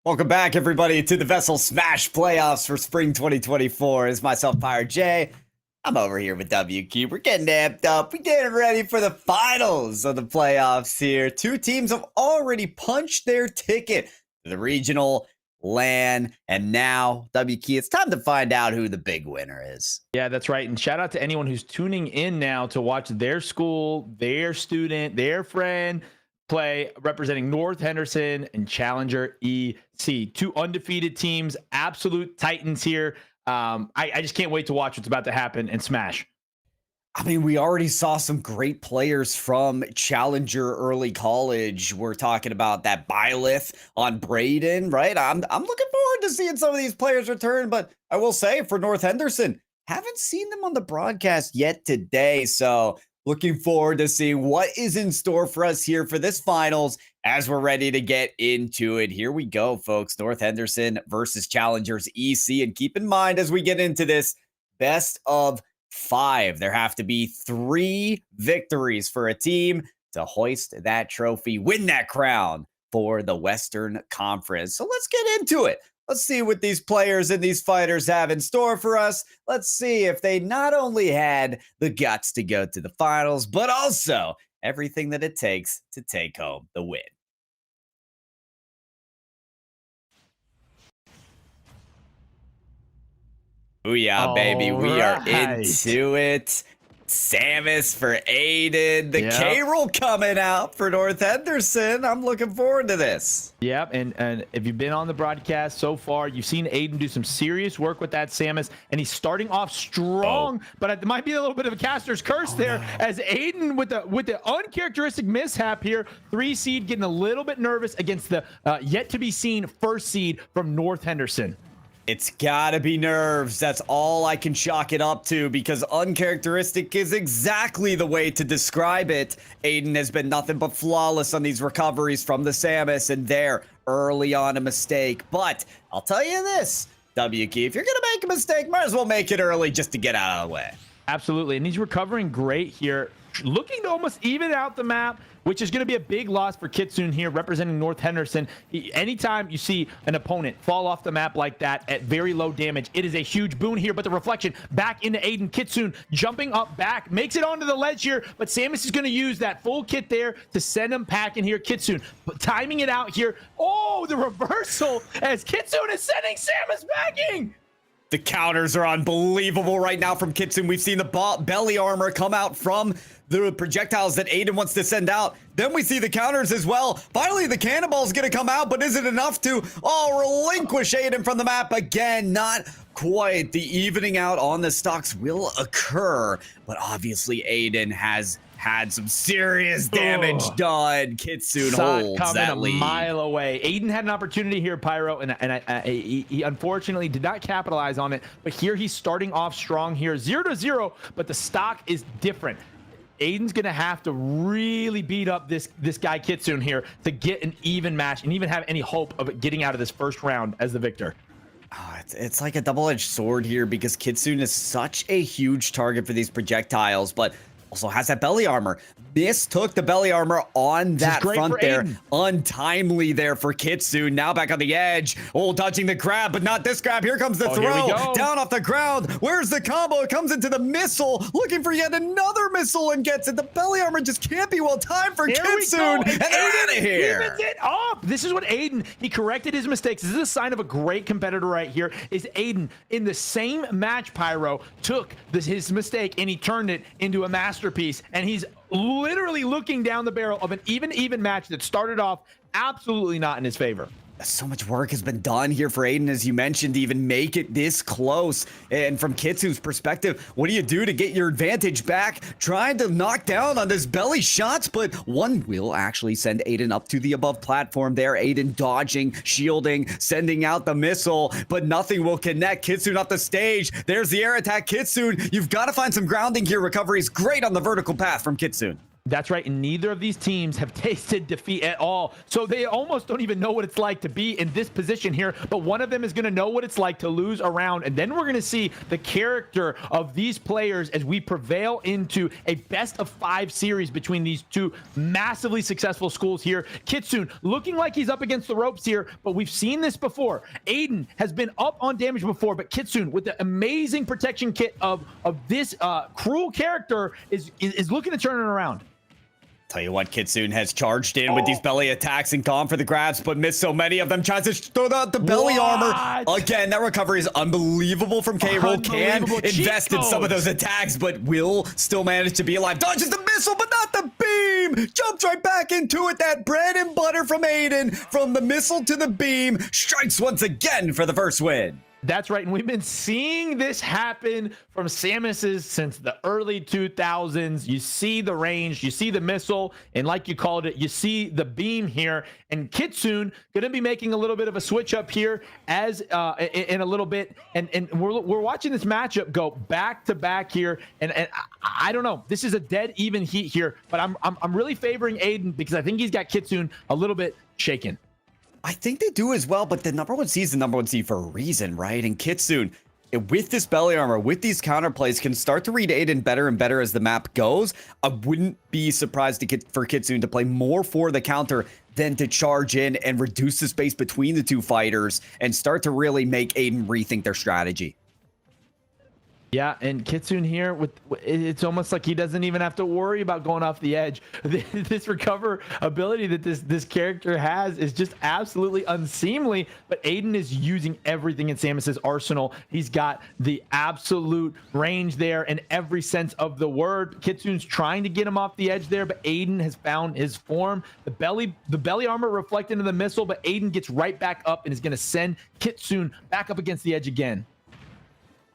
Welcome back, everybody, to the VESL Smash playoffs for spring 2024. It's myself, Pirate J. I'm over here with WQ. We're getting amped up. We're getting ready for the finals of the playoffs here. Two teams have already punched their ticket to the regional LAN. And now, WQ, it's time to find out who the big winner is. Yeah, that's right. And shout out to anyone who's tuning in now to watch their school, their student, their friend play representing North Henderson and Challenger EC. Two undefeated teams, absolute titans here. I just can't wait to watch what's about to happen in Smash. I mean, we already saw some great players from Challenger early college. We're talking about that Byleth on Braden, right? I'm looking forward to seeing some of these players return, but I will say for North Henderson, haven't seen them on the broadcast yet today. So looking forward to seeing what is in store for us here for this finals as we're ready to get into it. Here we go, folks. North Henderson versus Challengers EC. And keep in mind as we get into this, best of 5. There have to be 3 victories for a team to hoist that trophy, win that crown for the Western Conference. So let's get into it. Let's see what these players and these fighters have in store for us. Let's see if they not only had the guts to go to the finals, but also everything that it takes to take home the win. Booyah, baby. We are into it. Samus for Aiden. The K-roll coming out for North Henderson. I'm looking forward to this. Yep, and if you've been on the broadcast so far, you've seen Aiden do some serious work with that Samus, and he's starting off strong, but it might be a little bit of a caster's curse there, as Aiden with the uncharacteristic mishap here, 3 seed getting a little bit nervous against the yet-to-be-seen 1st seed from North Henderson. It's gotta be nerves. That's all I can chalk it up to, because uncharacteristic is exactly the way to describe it. Aiden has been nothing but flawless on these recoveries from the Samus, and there early on a mistake. But I'll tell you this, WK, if you're gonna make a mistake, might as well make it early just to get out of the way. Absolutely, and he's recovering great here, looking to almost even out the map, which is going to be a big loss for Kitsune here, representing North Henderson. Anytime you see an opponent fall off the map like that at very low damage, it is a huge boon here. But the reflection back into Aiden. Kitsune jumping up back, makes it onto the ledge here, but Samus is going to use that full kit there to send him packing here. Kitsune timing it out here. Oh, the reversal as Kitsune is sending Samus packing. The counters are unbelievable right now from Kitsune. We've seen the belly armor come out from the projectiles that Aiden wants to send out. Then we see the counters as well. Finally, the cannonball's gonna come out, but is it enough to relinquish Aiden from the map again? Not quite. The evening out on the stocks will occur, but obviously Aiden has had some serious damage done. Kitsune holds that lead. A mile away. Aiden had an opportunity here, Pyro, and he unfortunately did not capitalize on it. But here he's starting off strong here, 0-0, but the stock is different. Aiden's gonna have to really beat up this guy Kitsune here to get an even match and even have any hope of getting out of this first round as the victor. It's like a double-edged sword here, because Kitsune is such a huge target for these projectiles, but also has that belly armor. Mistook the belly armor on that front there. Untimely there for Kitsune. Now back on the edge. Dodging the grab, but not this grab. Here comes the throw. Down off the ground. Where's the combo? It comes into the missile. Looking for yet another missile and gets it. The belly armor just can't be well timed for Kitsune. And they're out of here. Evens it up. This is what Aiden, he corrected his mistakes. This is a sign of a great competitor right here. Is Aiden in the same match, Pyro, took his mistake and he turned it into a masterpiece. And he's literally looking down the barrel of an even match that started off absolutely not in his favor. So much work has been done here for Aiden, as you mentioned, to even make it this close. And from Kitsune's perspective, what do you do to get your advantage back? Trying to knock down on this belly shots, but one will actually send Aiden up to the above platform there. Aiden dodging, shielding, sending out the missile, but nothing will connect. Kitsune up the stage. There's the air attack. Kitsune, you've got to find some grounding here. Recovery is great on the vertical path from Kitsune. That's right, and neither of these teams have tasted defeat at all, so they almost don't even know what it's like to be in this position here, but one of them is going to know what it's like to lose a round, and then we're going to see the character of these players as we prevail into a best-of-5 series between these two massively successful schools here. Kitsune looking like he's up against the ropes here, but we've seen this before. Aiden has been up on damage before, but Kitsune, with the amazing protection kit of this cruel character, is looking to turn it around. Tell you what, Kitsune has charged in with these belly attacks and gone for the grabs, but missed so many of them. Tries to throw out the belly armor. Again, that recovery is unbelievable from K-Roll. Can invest in some of those attacks, but will still manage to be alive. Dodges the missile, but not the beam. Jumps right back into it. That bread and butter from Aiden. From the missile to the beam. Strikes once again for the first win. That's right. And we've been seeing this happen from Samus's since the early 2000s. You see the range, you see the missile, and like you called it, you see the beam here. And Kitsune going to be making a little bit of a switch up here as in a little bit. And we're watching this matchup go back to back here. And I don't know. This is a dead even heat here, but I'm really favoring Aiden because I think he's got Kitsune a little bit shaken. I think they do as well, but the number one seed is the number one seed for a reason, right? And Kitsune, with this belly armor, with these counterplays, can start to read Aiden better and better as the map goes. I wouldn't be surprised for Kitsune to play more for the counter than to charge in and reduce the space between the two fighters and start to really make Aiden rethink their strategy. Yeah, and Kitsune here, it's almost like he doesn't even have to worry about going off the edge. This recover ability that this character has is just absolutely unseemly, but Aiden is using everything in Samus's arsenal. He's got the absolute range there in every sense of the word. Kitsune's trying to get him off the edge there, but Aiden has found his form. The belly armor reflected into the missile, but Aiden gets right back up and is going to send Kitsune back up against the edge again.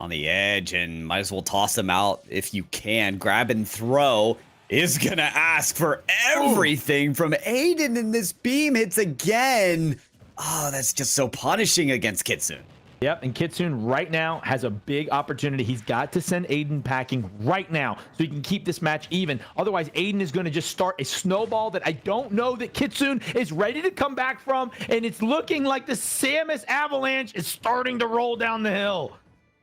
On the edge, and might as well toss him out if you can. Grab and throw is gonna ask for everything from Aiden, and this beam hits again. Oh, that's just so punishing against Kitsune. Yep, and Kitsune right now has a big opportunity. He's got to send Aiden packing right now so he can keep this match even. Otherwise, Aiden is going to just start a snowball that I don't know that Kitsune is ready to come back from, and it's looking like the Samus avalanche is starting to roll down the hill.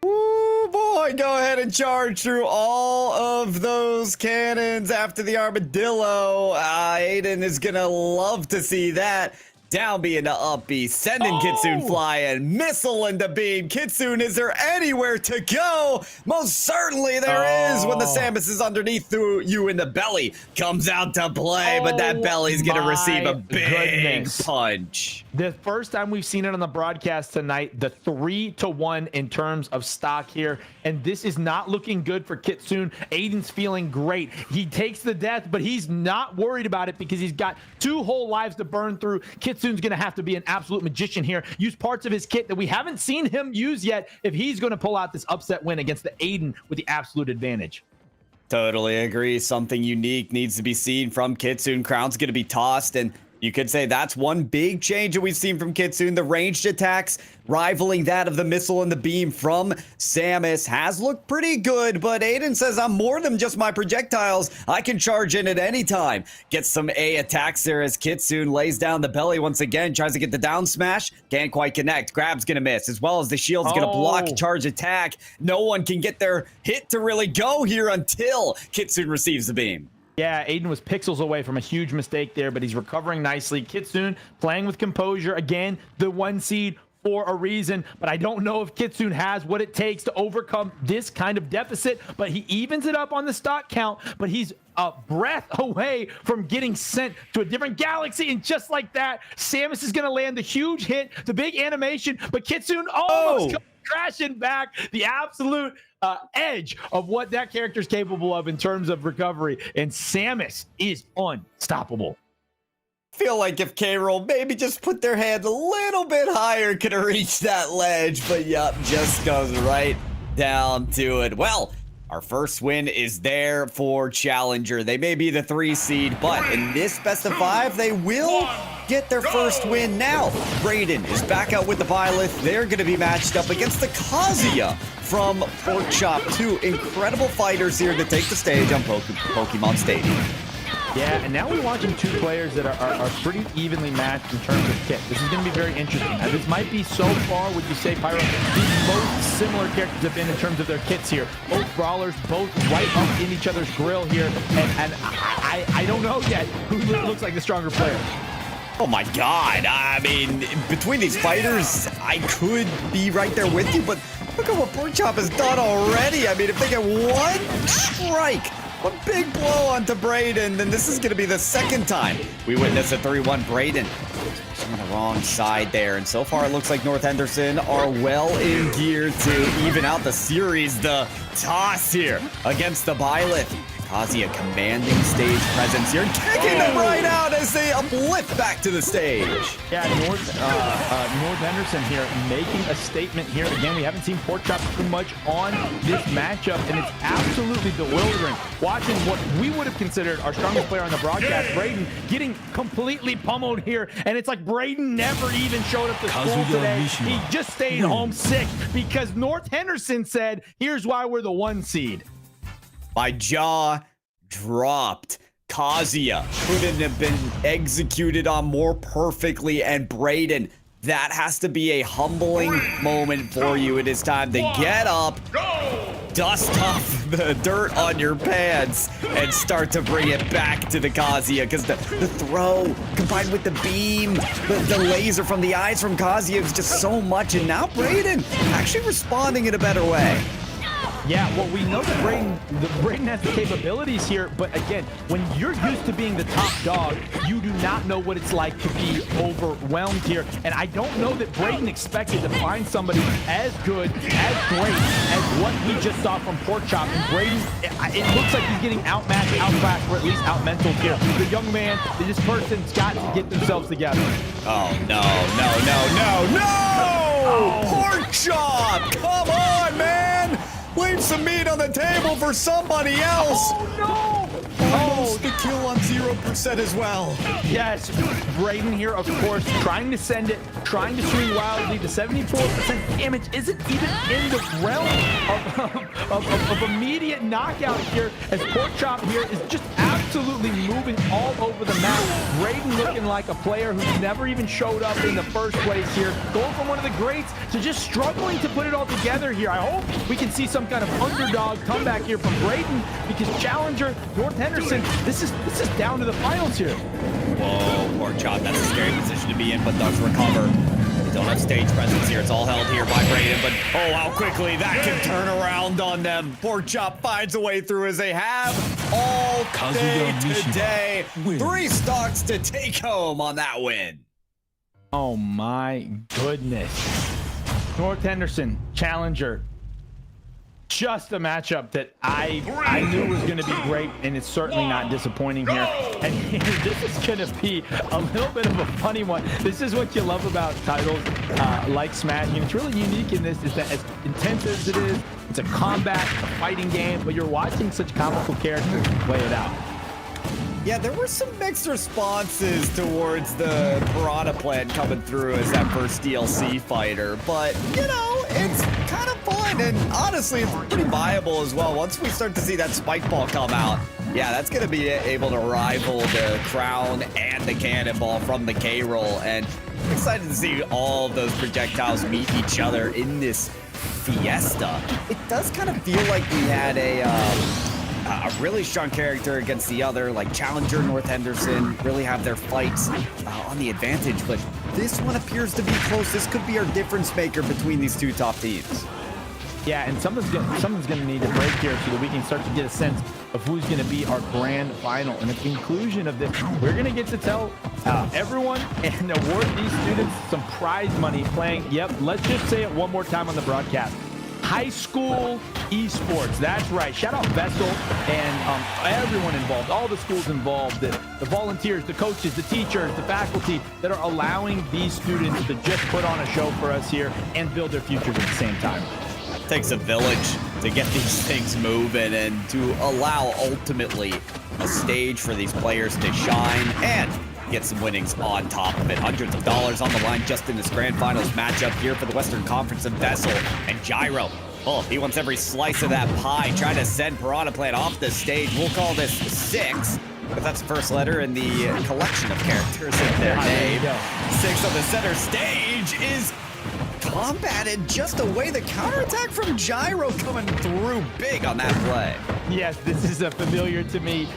Ooh, boy, go ahead and charge through all of those cannons after the armadillo. Aiden is gonna love to see that. Down B into up B, sending Kitsune flying, missile into beam. Kitsune, is there anywhere to go? Most certainly there is when the Samus is underneath you in the belly. Comes out to play, but that belly's gonna receive a big punch. The first time we've seen it on the broadcast tonight, the 3-1 in terms of stock here, and this is not looking good for Kitsune. Aiden's feeling great. He takes the death, but he's not worried about it because he's got 2 whole lives to burn through. Kitsune's going to have to be an absolute magician here. Use parts of his kit that we haven't seen him use yet if he's going to pull out this upset win against the Aiden with the absolute advantage. Totally agree. Something unique needs to be seen from Kitsune. Crown's going to be tossed, and you could say that's one big change that we've seen from Kitsune. The ranged attacks rivaling that of the missile and the beam from Samus has looked pretty good, but Aiden says I'm more than just my projectiles. I can charge in at any time. Gets some A attacks there as Kitsune lays down the belly once again, tries to get the down smash, can't quite connect. Grab's gonna miss, as well as the shield's gonna block charge attack. No one can get their hit to really go here until Kitsune receives the beam. Yeah, Aiden was pixels away from a huge mistake there, but he's recovering nicely. Kitsune playing with composure. Again, the 1 seed for a reason, but I don't know if Kitsune has what it takes to overcome this kind of deficit, but he evens it up on the stock count, but he's a breath away from getting sent to a different galaxy, and just like that, Samus is going to land the huge hit, the big animation, but Kitsune almost comes crashing back. The absolute edge of what that character is capable of in terms of recovery, and Samus is unstoppable. Feel like if K-Roll maybe just put their hand a little bit higher, could have reached that ledge, but yup, just goes right down to it. Well, our first win is there for Challenger. They may be the 3 seed, but in this best of 5, they will get their first win now. Brayden is back out with the Byleth. They're going to be matched up against the Kazuya from Pork Chop. 2 incredible fighters here to take the stage on Pokemon Stadium. Yeah, and now we're watching 2 players that are pretty evenly matched in terms of kit. This is going to be very interesting. Now, this might be so far, would you say, Pyro, the most similar characters have been in terms of their kits here. Both brawlers, both right up in each other's grill here, and I don't know yet who looks like the stronger player. Oh my god, I mean, between these fighters, I could be right there with you, but look at what Pork Chop has done already. I mean, if they get 1 strike, one big blow onto Brayden, then this is going to be the second time we witness a 3-1 Brayden. On the wrong side there, and so far it looks like North Henderson are well in gear to even out the series. The toss here against the Byleth. Kazuya commanding stage presence here, kicking them right out as they uplift back to the stage. Yeah, North Henderson here making a statement here. Again, we haven't seen Pork Chop too much on this matchup, and it's absolutely bewildering watching what we would have considered our strongest player on the broadcast, Braden, getting completely pummeled here. And it's like Braden never even showed up to school today. He just stayed home sick because North Henderson said, here's why we're the 1 seed. My jaw dropped. Kazuya couldn't have been executed on more perfectly, and Braden, that has to be a humbling moment for you. It is time to get up, dust off the dirt on your pants, and start to bring it back to the Kazuya, because the throw combined with the beam, the laser from the eyes from Kazuya is just so much, and now Braden actually responding in a better way. Yeah, well, we know that Braden has the capabilities here, but again, when you're used to being the top dog, you do not know what it's like to be overwhelmed here. And I don't know that Braden expected to find somebody as good, as great as what we just saw from Pork Chop. And Braden, it looks like he's getting outmatched, outclassed, or at least outmentaled here. The young man, this person's got to get themselves together. Oh, no. Oh. Pork Chop! Come on, man! Leave some meat on the table for somebody else. Oh, no. Almost the kill on 0% as well. Yes, Braden here, of course, trying to send it, trying to swing wildly. The 74% damage isn't even in the realm of immediate knockout here, as Pork Chop here is just absolutely moving all over the map. Braden looking like a player who's never even showed up in the first place here, going from one of the greats to just struggling to put it all together here. I hope we can see some kind of underdog comeback here from Braden, because challenger North Henderson, this is down to the finals here. Whoa, Pork Chop, that's a scary position to be in, but does recover. They don't have stage presence here. It's all held here by Braden, but oh, how quickly that can turn around on them. Pork Chop finds a way through as they have all day today. 3 stocks to take home on that win. Oh my goodness. North Henderson, challenger. Just a matchup that I knew was going to be great, and it's certainly not disappointing here. And this is going to be a little bit of a funny one. This is what you love about titles like Smash, and it's really unique in this, is that as intense as it is, it's a combat, a fighting game, but you're watching such comical characters play it out. Yeah, there were some mixed responses towards the Piranha Plant coming through as that first DLC fighter, but, you know, it's kind of fun, and honestly, it's pretty viable as well. Once we start to see that Spike Ball come out, yeah, that's going to be able to rival the Crown and the Cannonball from the K-Roll, and I'm excited to see all of those projectiles meet each other in this fiesta. It does kind of feel like we had a really strong character against the other, like Challenger, North Henderson, really have their fights on the advantage, but this one appears to be close. This could be our difference maker between these 2 top teams. Yeah, and someone's gonna need a break here so that we can start to get a sense of who's gonna be our grand final. And at the conclusion of this, we're gonna get to tell everyone and award these students some prize money playing, yep, let's just say it one more time on the broadcast. High school esports. That's right. Shout out VESL and everyone involved, all the schools involved, the volunteers, the coaches, the teachers, the faculty that are allowing these students to just put on a show for us here and build their futures at the same time. It takes a village to get these things moving and to allow ultimately a stage for these players to shine and get some winnings on top of it. Hundreds of dollars on the line just in this grand finals matchup here for the Western Conference of VESL. And Gyro, oh, he wants every slice of that pie, trying to send Piranha Plant off the stage. We'll call this 6, but that's the first letter in the collection of characters in their name. 6 on the center stage is combated just away. The counterattack from Gyro coming through big on that play. Yes, this is familiar to me,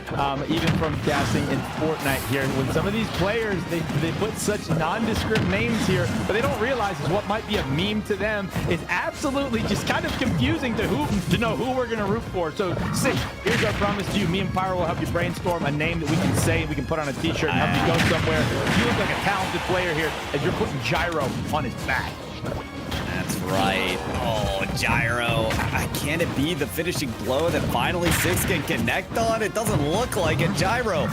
even from casting in Fortnite here. When some of these players, they put such nondescript names here, but they don't realize is what might be a meme to them is absolutely just kind of confusing to know who we're going to root for. So, 6, here's our promise to you. Me and Pyro will help you brainstorm a name that we can say, we can put on a t-shirt and help you go somewhere. You look like a talented player here as you're putting Gyro on his back. That's right. Oh, Gyro. Can it be the finishing blow that finally Six can connect on? It doesn't look like it. Gyro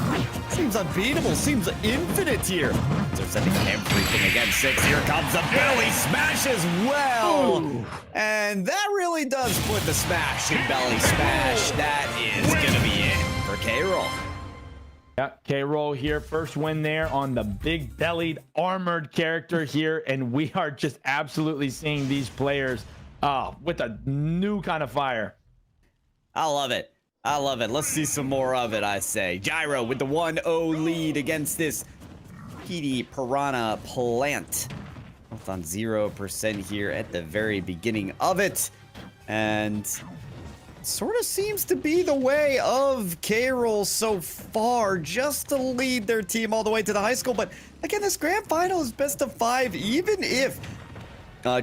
seems unbeatable, seems infinite here. They're sending everything against Six. Here comes the belly smash as well. Ooh. And that really does put the smash in belly smash. That is going to be it for K-Roll. Yeah, K-Roll here, first win there on the big-bellied, armored character here, and we are just absolutely seeing these players with a new kind of fire. I love it. I love it. Let's see some more of it, I say. Gyro with the 1-0 lead against this PD Piranha Plant. Both on 0% here at the very beginning of it. And sort of seems to be the way of K-Roll so far, just to lead their team all the way to the high school. But again, this grand final is best of 5. Even if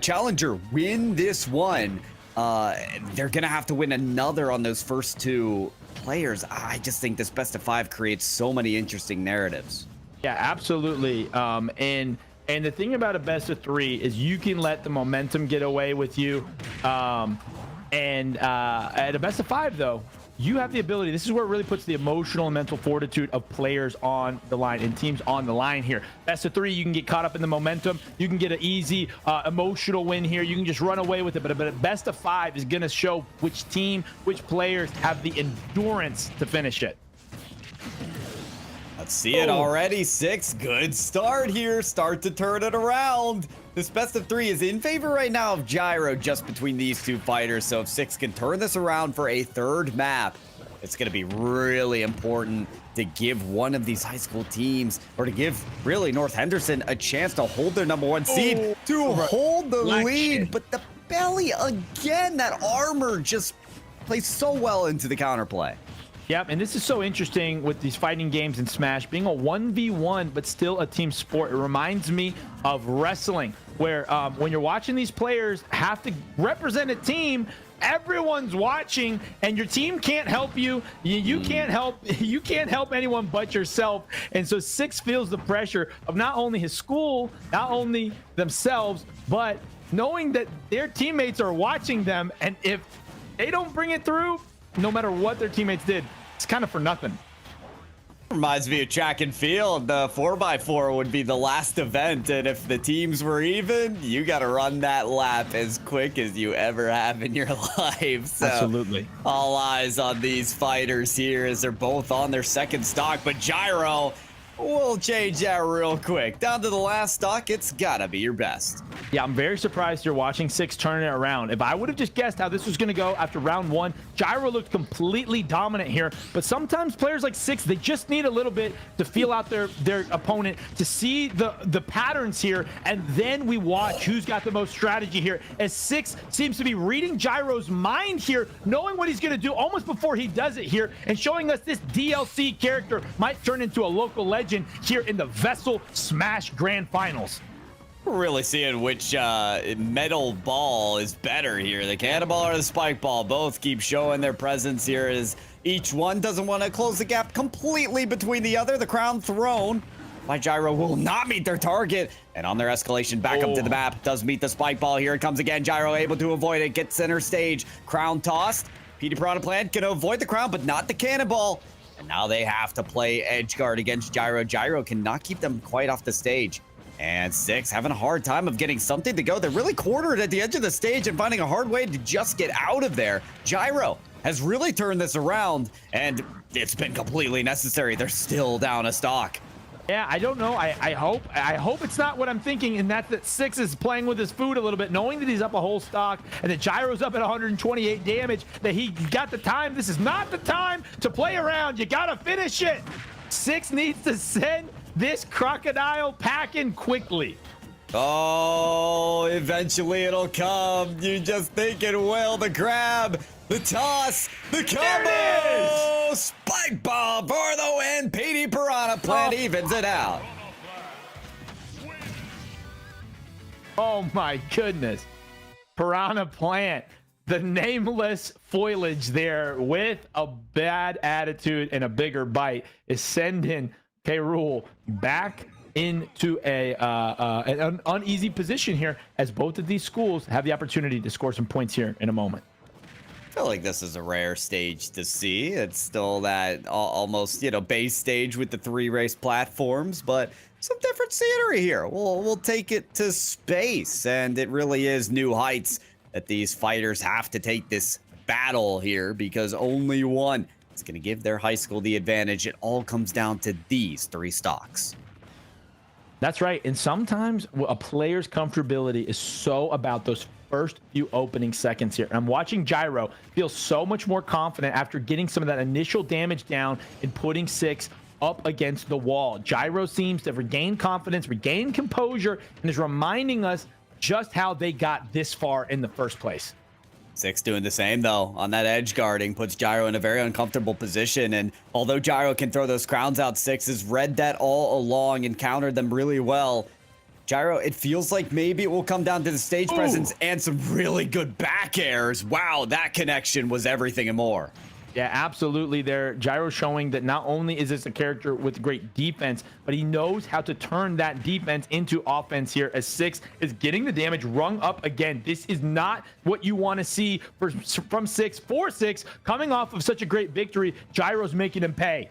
Challenger win this one, they're gonna have to win another on those first 2 players. I just think this best of 5 creates so many interesting narratives. Yeah, absolutely. And the thing about a best of 3 is you can let the momentum get away with you. And at a best of 5, though, you have the ability. This is where it really puts the emotional and mental fortitude of players on the line and teams on the line here. Best of 3, you can get caught up in the momentum. You can get an easy emotional win here. You can just run away with it. But a best of 5 is going to show which team, which players have the endurance to finish it. Let's see it already. 6, good start here. Start to turn it around. This best of 3 is in favor right now of Gyro, just between these 2 fighters. So if 6 can turn this around for a 3rd map, it's going to be really important to give one of these high school teams, or to give really North Henderson a chance to hold their #1 seed, to hold the lead. But the belly again, that armor just plays so well into the counterplay. Yep, and this is so interesting with these fighting games in Smash, being a 1v1, but still a team sport. It reminds me of wrestling, where when you're watching these players have to represent a team, everyone's watching, and your team can't help you. You can't help anyone but yourself. And so Six feels the pressure of not only his school, not only themselves, but knowing that their teammates are watching them, and if they don't bring it through, no matter what their teammates did, it's kind of for nothing. Reminds me of track and field. The 4x4 would be the last event, and if the teams were even, you got to run that lap as quick as you ever have in your life. So absolutely. All eyes on these fighters here as they're both on their 2nd stock, but Gyro will change that real quick. Down to the last stock, it's gotta be your best. Yeah, I'm very surprised you're watching Six turn it around. If I would have just guessed how this was going to go after round 1, Gyro looked completely dominant here. But sometimes players like Six, they just need a little bit to feel out their opponent, to see the patterns here, and then we watch who's got the most strategy here. As Six seems to be reading Gyro's mind here, knowing what he's going to do almost before he does it here, and showing us this DLC character might turn into a local legend here in the VESL Smash Grand Finals. We're really seeing which metal ball is better here. The cannonball or the spike ball. Both keep showing their presence here as each one doesn't want to close the gap completely between the other. The crown thrown by Gyro will not meet their target. And on their escalation back up to the map, does meet the spike ball. Here it comes again. Gyro able to avoid it. Gets center stage. Crown tossed. PD Piranha Plant can avoid the crown, but not the cannonball. And now they have to play edge guard against Gyro. Gyro cannot keep them quite off the stage. And Six having a hard time of getting something to go. They're really cornered at the edge of the stage and finding a hard way to just get out of there. Gyro has really turned this around, and it's been completely necessary. They're still down a stock. Yeah, I don't know. I hope it's not what I'm thinking, and that Six is playing with his food a little bit, knowing that he's up a whole stock and that Gyro's up at 128 damage, that he got the time. This is not the time to play around. You got to finish it. Six needs to send this crocodile packing quickly. Oh, eventually it'll come. You just think it will. The grab, the toss, the combo! Spike bomb for the win. PD Piranha Plant evens it out. Oh my goodness. Piranha Plant, the nameless foliage there with a bad attitude and a bigger bite, is sending K-Rool back into an uneasy position here, as both of these schools have the opportunity to score some points here in a moment. I feel like this is a rare stage to see. It's still that almost, base stage with the 3 race platforms, but some different scenery here. We'll take it to space, and it really is new heights that these fighters have to take this battle here, because only one is going to give their high school the advantage. It all comes down to these 3 stocks. That's right. And sometimes a player's comfortability is so about those first few opening seconds here. I'm watching Gyro feel so much more confident after getting some of that initial damage down and putting 6 up against the wall. Gyro seems to regain confidence, regain composure, and is reminding us just how they got this far in the first place. 6 doing the same, though, on that edge guarding, puts Gyro in a very uncomfortable position. And although Gyro can throw those crowns out, 6 has read that all along and countered them really well. Gyro, it feels like maybe it will come down to the stage presence and some really good back airs. Wow, that connection was everything and more. Yeah, absolutely there. Gyro showing that not only is this a character with great defense, but he knows how to turn that defense into offense here, as 6 is getting the damage rung up again. This is not what you want to see from 6 for 6 coming off of such a great victory. Gyro's making him pay.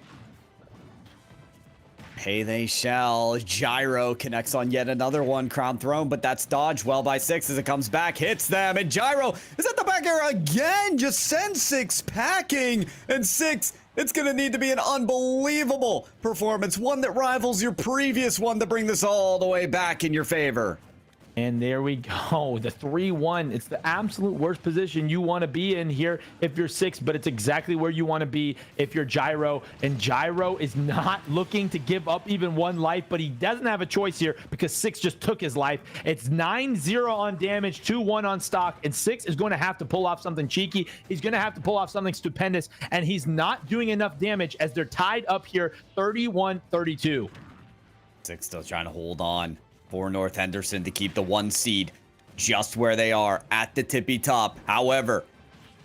Pay they shall. Gyro connects on yet another one, crown thrown, but that's dodged well by 6 as it comes back, hits them, and Gyro is at the back air again, just sends 6 packing, and 6, it's gonna need to be an unbelievable performance, one that rivals your previous one to bring this all the way back in your favor. And there we go, the 3-1. It's the absolute worst position you want to be in here if you're 6, but it's exactly where you want to be if you're Gyro. And Gyro is not looking to give up even 1 life, but he doesn't have a choice here because 6 just took his life. It's 9-0 on damage, 2-1 on stock, and 6 is going to have to pull off something cheeky. He's going to have to pull off something stupendous, and he's not doing enough damage as they're tied up here 31-32. 6 still trying to hold on for North Henderson to keep the 1 seed just where they are at the tippy top. However,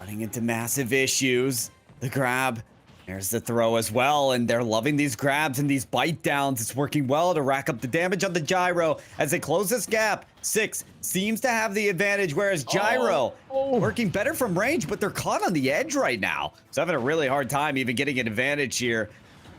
running into massive issues. The grab, there's the throw as well, and they're loving these grabs and these bite downs. It's working well to rack up the damage on the Gyro as they close this gap. 6 seems to have the advantage, whereas Gyro working better from range, but they're caught on the edge right now. So having a really hard time even getting an advantage here.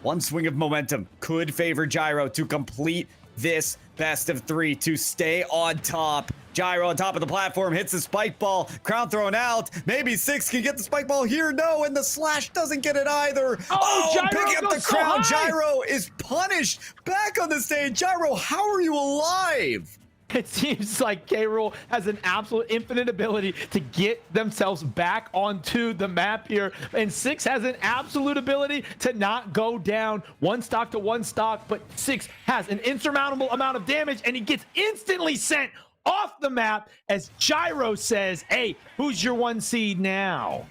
1 swing of momentum could favor Gyro to complete this best of 3 to stay on top. Gyro on top of the platform hits the spike ball, crown thrown out. Maybe 6 can get the spike ball here. No, and the slash doesn't get it either. Picking up the crown. Gyro is punished. Back on the stage. Gyro, how are you alive? It seems like K-Rool has an absolute infinite ability to get themselves back onto the map here. And 6 has an absolute ability to not go down 1 stock to 1 stock. But 6 has an insurmountable amount of damage, and he gets instantly sent off the map as Gyro says, hey, who's your 1 seed now?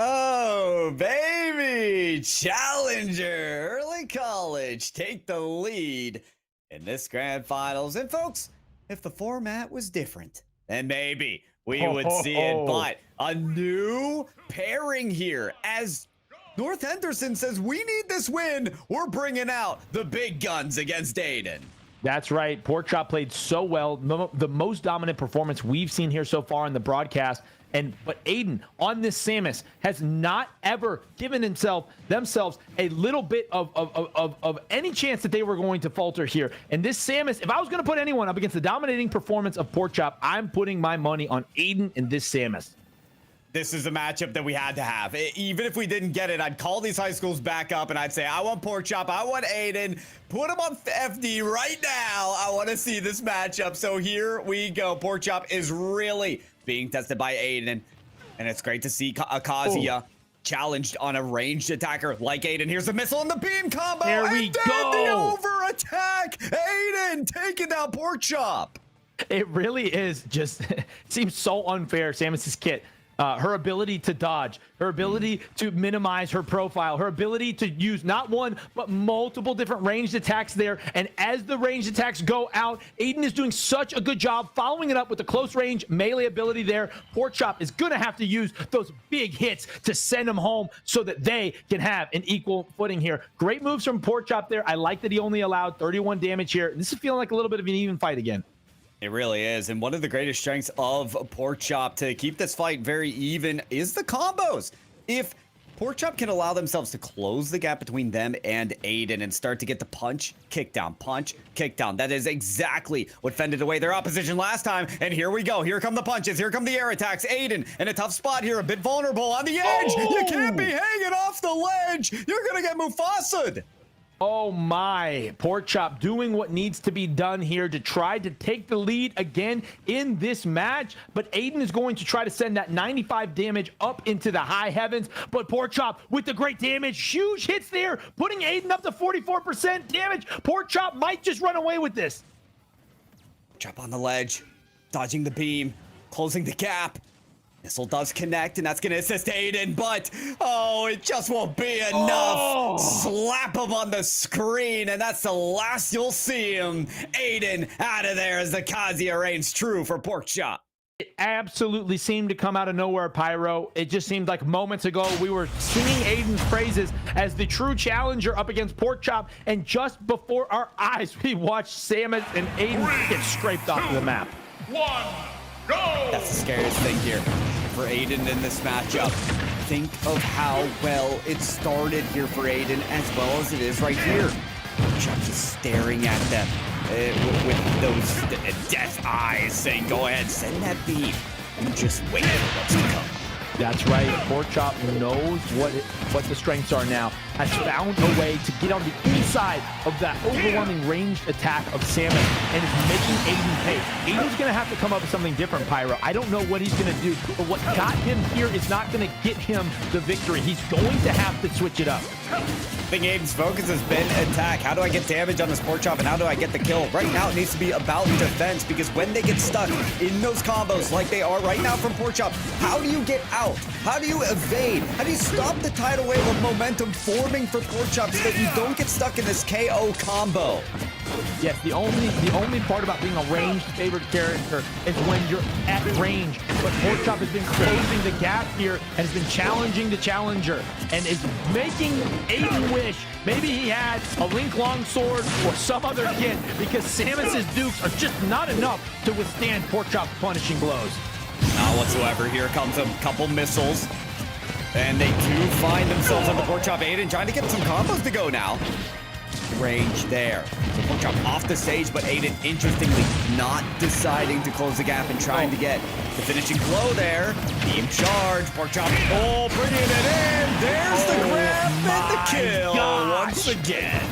Oh, baby. Challenger. Early college take the lead in this grand finals. And folks, if the format was different, then maybe we would see it. But a new pairing here as North Henderson says, we need this win. We're bringing out the big guns against Aiden. That's right. Porkchop played so well. The most dominant performance we've seen here so far in the broadcast. But Aiden on this Samus has not ever given themselves a little bit of any chance that they were going to falter here. And this Samus, if I was going to put anyone up against the dominating performance of Porkchop, I'm putting my money on Aiden and this Samus. This is a matchup that we had to have. Even if we didn't get it, I'd call these high schools back up and I'd say, I want Porkchop, I want Aiden, put him on FD right now. I want to see this matchup. So here we go. Porkchop is really being tested by Aiden, and it's great to see Akazuya challenged on a ranged attacker like Aiden. Here's the missile and the beam combo. There we go. The over attack. Aiden taking down Porkchop. It really is just seems so unfair. Samus's kit her ability to dodge, her ability to minimize her profile, her ability to use not one, but multiple different ranged attacks there. And as the ranged attacks go out, Aiden is doing such a good job following it up with the close range melee ability there. Porkchop is going to have to use those big hits to send him home so that they can have an equal footing here. Great moves from Porkchop there. I like that he only allowed 31 damage here. This is feeling like a little bit of an even fight again. It really is, and one of the greatest strengths of Porkchop to keep this fight very even is the combos. If Porkchop can allow themselves to close the gap between them and Aiden and start to get the punch, kick down, that is exactly what fended away their opposition last time. And here we go. Here come the punches. Here come the air attacks. Aiden in a tough spot here, a bit vulnerable on the edge. Oh! You can't be hanging off the ledge. You're going to get Mufasa'd. Oh my, Porkchop doing what needs to be done here to try to take the lead again in this match. But Aiden is going to try to send that 95 damage up into the high heavens. But Porkchop with the great damage, huge hits there, putting Aiden up to 44% damage. Porkchop might just run away with this. Chop on the ledge, dodging the beam, closing the gap. Missile does connect, and that's going to assist Aiden, but, oh, it just won't be enough. Oh. Slap him on the screen, and that's the last you'll see him. Aiden out of there as the Kazuya reigns true for Porkchop. It absolutely seemed to come out of nowhere, Pyro. It just seemed like moments ago we were singing Aiden's praises as the true challenger up against Porkchop, and just before our eyes, we watched Samus and Aiden get scraped off of the map. 1, go! That's the scariest thing here for Aiden in this matchup. Think of how well it started here for Aiden as well as it is right here. Porkchop just staring at them with those death eyes saying, go ahead, send that beam and just wait for what's to come. That's right. Porkchop knows what the strengths are now. Has found a way to get on the inside of that overwhelming ranged attack of Samus and is making Aiden pay. Aiden's going to have to come up with something different, Pyro. I don't know what he's going to do, but what got him here is not going to get him the victory. He's going to have to switch it up. I think Aiden's focus has been attack. How do I get damage on this Porkchop and how do I get the kill? Right now it needs to be about defense because when they get stuck in those combos like they are right now from Porkchop, how do you get out? How do you evade? How do you stop the tidal wave of momentum forming for Porkchop so that you don't get stuck in this KO combo? Yes, the only part about being a ranged favored character is when you're at range. But Porkchop has been closing the gap here and has been challenging the challenger and is making Aiden wish maybe he had a Link Longsword or some other kit because Samus's dukes are just not enough to withstand Porkchop's punishing blows. Not whatsoever. Here comes a couple missiles. And they do find themselves on the Porkchop. Aiden trying to get some combos to go now. Range there. So Porkchop off the stage, but Aiden interestingly not deciding to close the gap and trying to get the finishing blow there. Beam charge. Porkchop, bringing it in. There's the grab and the kill once again.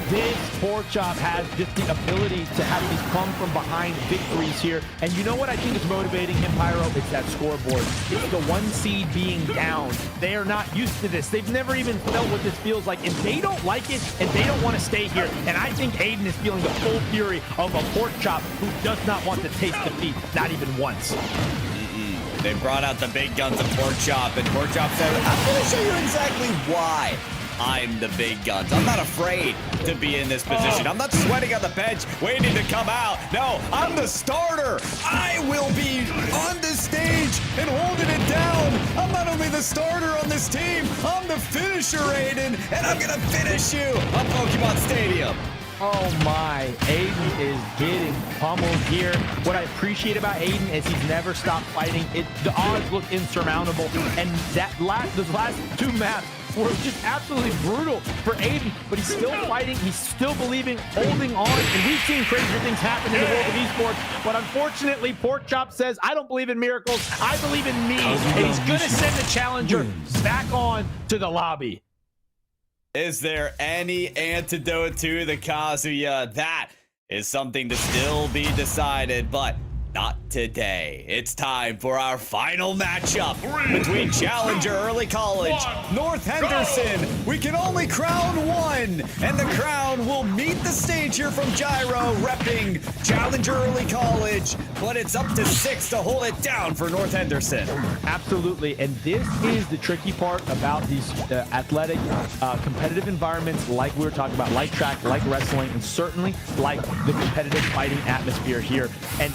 This Porkchop has just the ability to have these come from behind victories here. And you know what I think is motivating him, Pyro? It's that scoreboard. It's the 1 seed being down. They are not used to this. They've never even felt what this feels like. And they don't like it, and they don't want to stay here. And I think Aiden is feeling the full fury of a Porkchop who does not want to taste defeat, not even once. They brought out the big guns of Porkchop, and Porkchop said, I'm going to show you exactly why I'm the big guns. I'm not afraid to be in this position. I'm not sweating on the bench, waiting to come out. No, I'm the starter. I will be on the stage and holding it down. I'm not only the starter on this team, I'm the finisher, Aiden, and I'm going to finish you on Pokemon Stadium. Oh my, Aiden is getting pummeled here. What I appreciate about Aiden is he's never stopped fighting. The odds look insurmountable, and those last 2 maps were just absolutely brutal for Aiden, but he's still fighting, he's still believing, holding on, and we've seen crazier things happen in the world of esports, but unfortunately, Porkchop says, I don't believe in miracles, I believe in me, and he's gonna send the challenger back on to the lobby. Is there any antidote to the Kazuya? That is something to still be decided, but Not today. It's time for our final matchup between Challenger Early College, North Henderson. We can only crown one, and the crown will meet the stage here from Gyro, repping Challenger Early College, but it's up to 6 to hold it down for North Henderson. Absolutely, and this is the tricky part about these athletic, competitive environments like we were talking about, like track, like wrestling, and certainly like the competitive fighting atmosphere here. And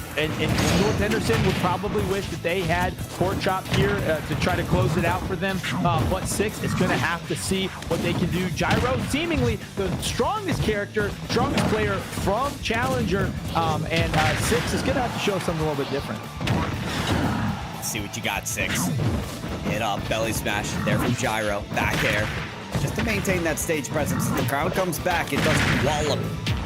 North Henderson would probably wish that they had Pork Chop here to try to close it out for them. But 6 is going to have to see what they can do. Gyro, seemingly the strongest character, strongest player from Challenger, and 6 is going to have to show something a little bit different. Let's see what you got, 6. Hit up, belly smash there from Gyro, back air. Just to maintain that stage presence. If the crowd comes back, it doesn't wallop.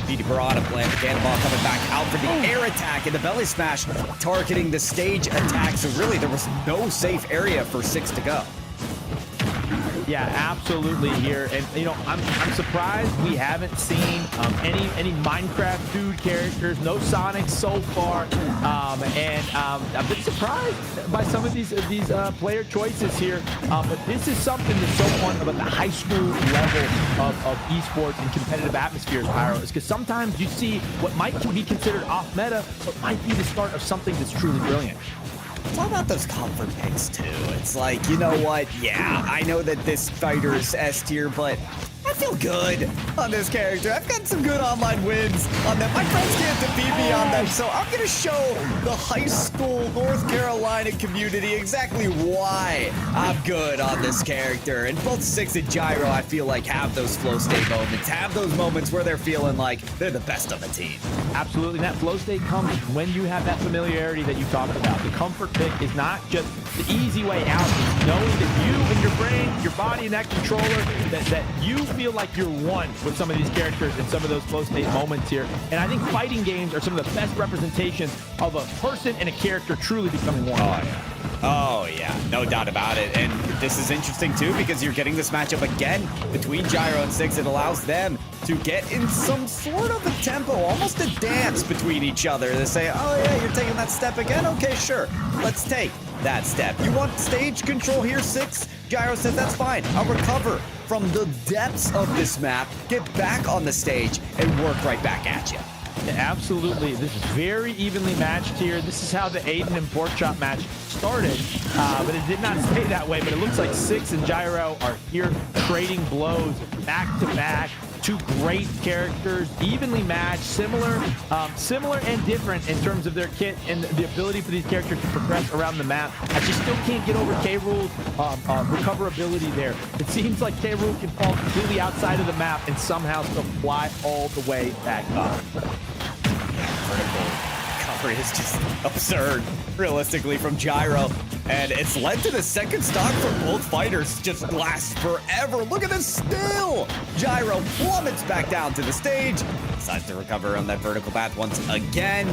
Vidi Barada playing the cannonball, coming back out for the air attack, and the belly smash targeting the stage attack. So really, there was no safe area for 6 to go. Yeah, absolutely here. And, you know, I'm surprised we haven't seen any Minecraft dude characters, no Sonic so far. I've been surprised by some of these player choices here. But this is something that's so fun about the high school level of esports and competitive atmospheres, Pyro, is because sometimes you see what might be considered off meta, but might be the start of something that's truly brilliant. It's all about those comfort picks, too. It's like, you know what? Yeah, I know that this fighter is S tier, but I feel good on this character. I've got some good online wins on them. My friends can't defeat me on them, so I'm going to show the high school North Carolina community exactly why I'm good on this character. And both 6 and Gyro, I feel like, have those flow state moments, have those moments where they're feeling like they're the best of the team. Absolutely. That flow state comes when you have that familiarity that you talked about. The comfort pick is not just the easy way out. It's knowing that you and your brain, your body, and that controller, that you feel like you're one with some of these characters and some of those flow state moments here. And I think fighting games are some of the best representations of a person and a character truly becoming one. Oh, yeah. No doubt about it. And this is interesting, too, because you're getting this matchup again between Gyro and 6. It allows them to get in some sort of a tempo, almost a dance between each other. They say, oh, yeah, you're taking that step again? Okay, sure. Let's take that step. You want stage control here, 6? Gyro says, that's fine. I'll recover from the depths of this map, get back on the stage, and work right back at you. Absolutely. This is very evenly matched here. This is how the Aiden and Pork Chop match started, but it did not stay that way. But it looks like 6 and Gyro are here trading blows back to back. 2 great characters, evenly matched, similar and different in terms of their kit and the ability for these characters to progress around the map. I just still can't get over K-Rool's recoverability there. It seems like K-Rool can fall completely outside of the map and somehow still fly all the way back up. Vertical cover is just absurd, realistically, from Gyro. And it's led to the second stock for both fighters just lasts forever. Look at this still. Gyro plummets back down to the stage. Decides to recover on that vertical path once again.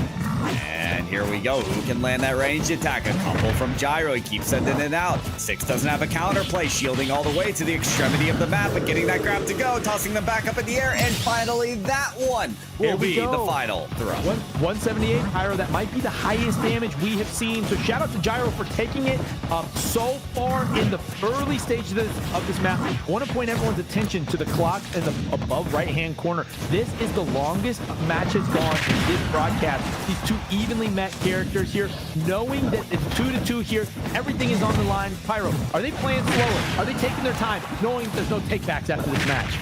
And here we go. Who can land that ranged attack? A couple from Gyro. He keeps sending it out. 6 doesn't have a counterplay, shielding all the way to the extremity of the map and getting that grab to go, tossing them back up in the air. And finally, that one will be the final throw. 178, Pyro. That might be the highest damage we have seen. So shout out to Gyro for taking it so far in the early stages of this map. I want to point everyone's attention to the clock in the above right-hand corner. This is the longest match has gone in this broadcast. These 2 evenly met characters here, knowing that it's 2-2 here. Everything is on the line. Pyro, are they playing slower? Are they taking their time, knowing there's no takebacks after this match?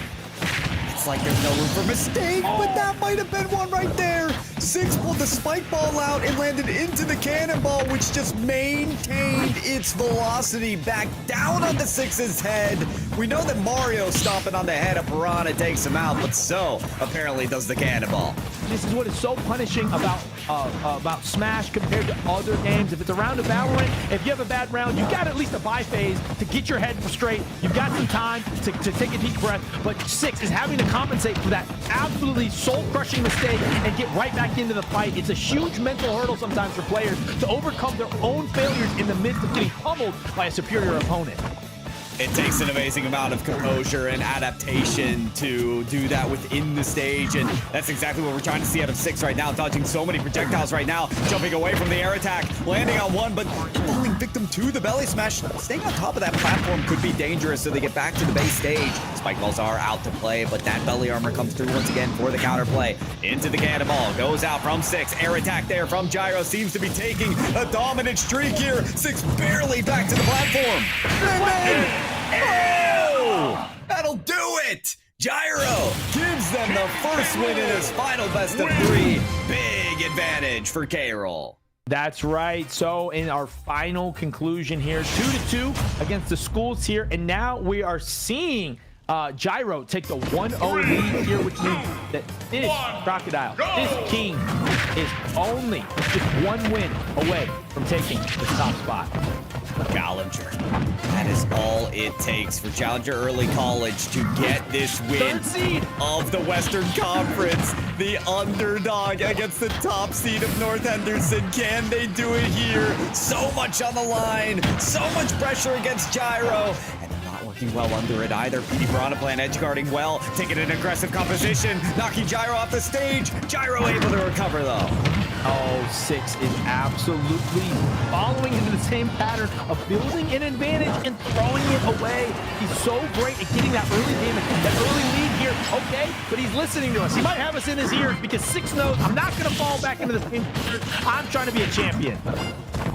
It's like there's no room for mistake, but that might have been one right there. 6 pulled the spike ball out and landed into the cannonball, which just maintained its velocity back down on the 6's head. We know that Mario stomping on the head of Piranha takes him out, but so apparently does the cannonball. This is what is so punishing about Smash compared to other games. If it's a round of Valorant, if you have a bad round, you got at least a buy phase to get your head straight. You've got some time to take a deep breath, but 6 is having to compensate for that absolutely soul-crushing mistake and get right back into the fight. It's a huge mental hurdle sometimes for players to overcome their own failures in the midst of getting pummeled by a superior opponent. It takes an amazing amount of composure and adaptation to do that within the stage, and that's exactly what we're trying to see out of 6 right now. Dodging so many projectiles right now, jumping away from the air attack, landing on one, but falling victim to the belly smash. Staying on top of that platform could be dangerous, so they get back to the base stage. Spike balls are out to play, but that belly armor comes through once again for the counterplay. Into the cannonball, goes out from 6. Air attack there from Gyro, seems to be taking a dominant streak here. 6 barely back to the platform. Oh! That'll do it! Gyro gives them the first win in his final best of 3. Big advantage for K-Roll. That's right. So in our final conclusion here, 2-2 against the schools here. And now we are seeing Gyro take the 1-0 lead here, which means that this Crocodile, this King, is only just 1 win away from taking the top spot. Challenger. That is all it takes for Challenger Early College to get this win of the Western Conference. The underdog against the top seed of North Henderson. Can they do it here? So much on the line. So much pressure against Gyro. And they're not working well under it either. PD Piranha playing edge guarding well. Taking an aggressive composition. Knocking Gyro off the stage. Gyro able to recover though. Oh, 6 is absolutely following into the same pattern of building an advantage and throwing it away. He's so great at getting that early damage, that early lead here. Okay, but he's listening to us. He might have us in his ears because 6 knows I'm not going to fall back into the same pattern. I'm trying to be a champion.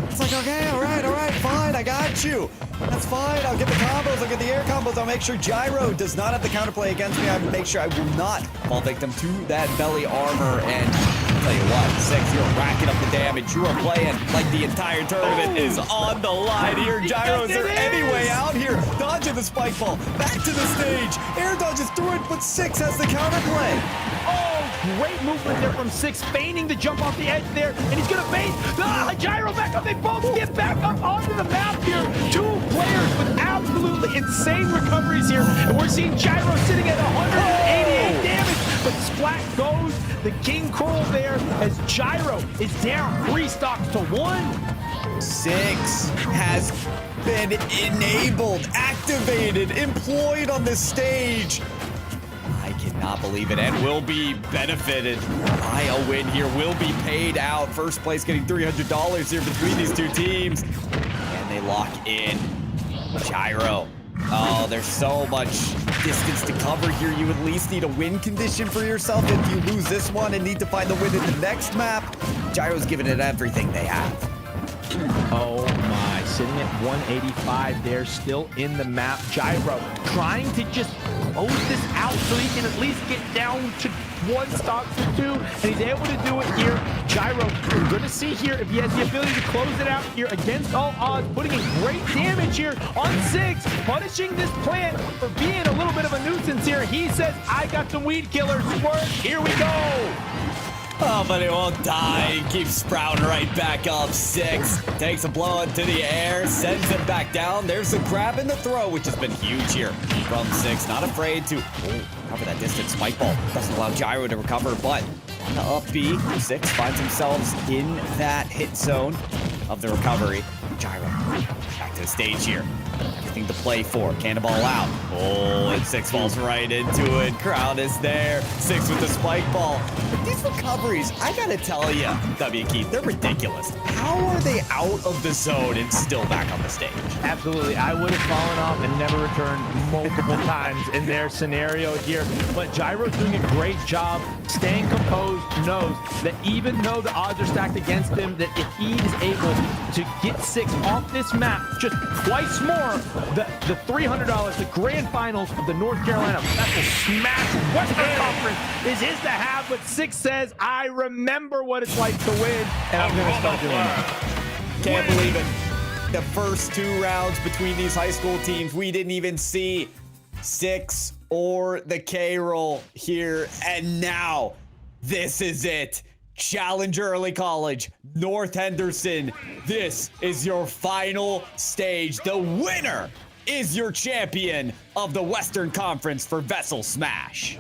It's like, okay, all right, fine, I got you. That's fine, I'll get the combos, I'll get the air combos, I'll make sure Gyro does not have the counterplay against me. I'll make sure I will not fall victim to that belly armor, and I'll tell you what, 6, you're racking up the damage. You are playing like the entire tournament is on the line here. Gyro, is there any way out here? Dodging the spike ball, back to the stage. Air dodges through it, but 6 has the counterplay. Oh, great movement there from 6, feigning to jump off the edge there, and he's gonna bait. Gyro back up, they both get back up onto the map here. 2 players with absolutely insane recoveries here, and we're seeing Gyro sitting at 188 damage, but splat goes the King Cruel there as Gyro is down 3 stocks to 1. 6 has been enabled, activated, employed on this stage. I cannot believe it, and will be benefited by a win here, will be paid out. First place getting $300 here between these 2 teams. And they lock in Gyro. Oh, there's so much distance to cover here. You at least need a win condition for yourself if you lose this one and need to find the win in the next map. Gyro's giving it everything they have. Oh my, sitting at 185 there, still in the map. Gyro trying to just close this out so he can at least get down to 1 stock to 2, and he's able to do it here. Gyro, we're going to see here if he has the ability to close it out here against all odds, putting in great damage here on 6, punishing this plant for being a little bit of a nuisance here. He says, I got some weed killer squirt. Here we go. Oh, but it won't die. Keeps sprouting right back up. 6 takes a blow into the air, sends it back down. There's a grab in the throw, which has been huge here from 6. Not afraid to cover that distance. Spike ball doesn't allow Gyro to recover, but on the up B, 6 finds themselves in that hit zone of the recovery. Gyro back to the stage here. Everything to play for. Cannonball out. Oh, and 6 falls right into it. Crowd is there. 6 with the spike ball. But these recoveries, I gotta tell you, W. Keith, they're ridiculous. How are they out of the zone and still back on the stage? Absolutely. I would have fallen off and never returned multiple times in their scenario here. But Gyro's doing a great job staying composed, knows that even though the odds are stacked against him, that if he is able to get 6 off this map just twice more, the $300, the grand finals of the North Carolina VESL Smash Western Conference is his to have. But 6 says, I remember what it's like to win, and I'm going to start doing that. Can't believe it. The first 2 rounds between these high school teams, we didn't even see 6 or the K-Roll here, and now this is it. Challenger Early College, North Henderson. This is your final stage. The winner is your champion of the Western Conference for VESL Smash.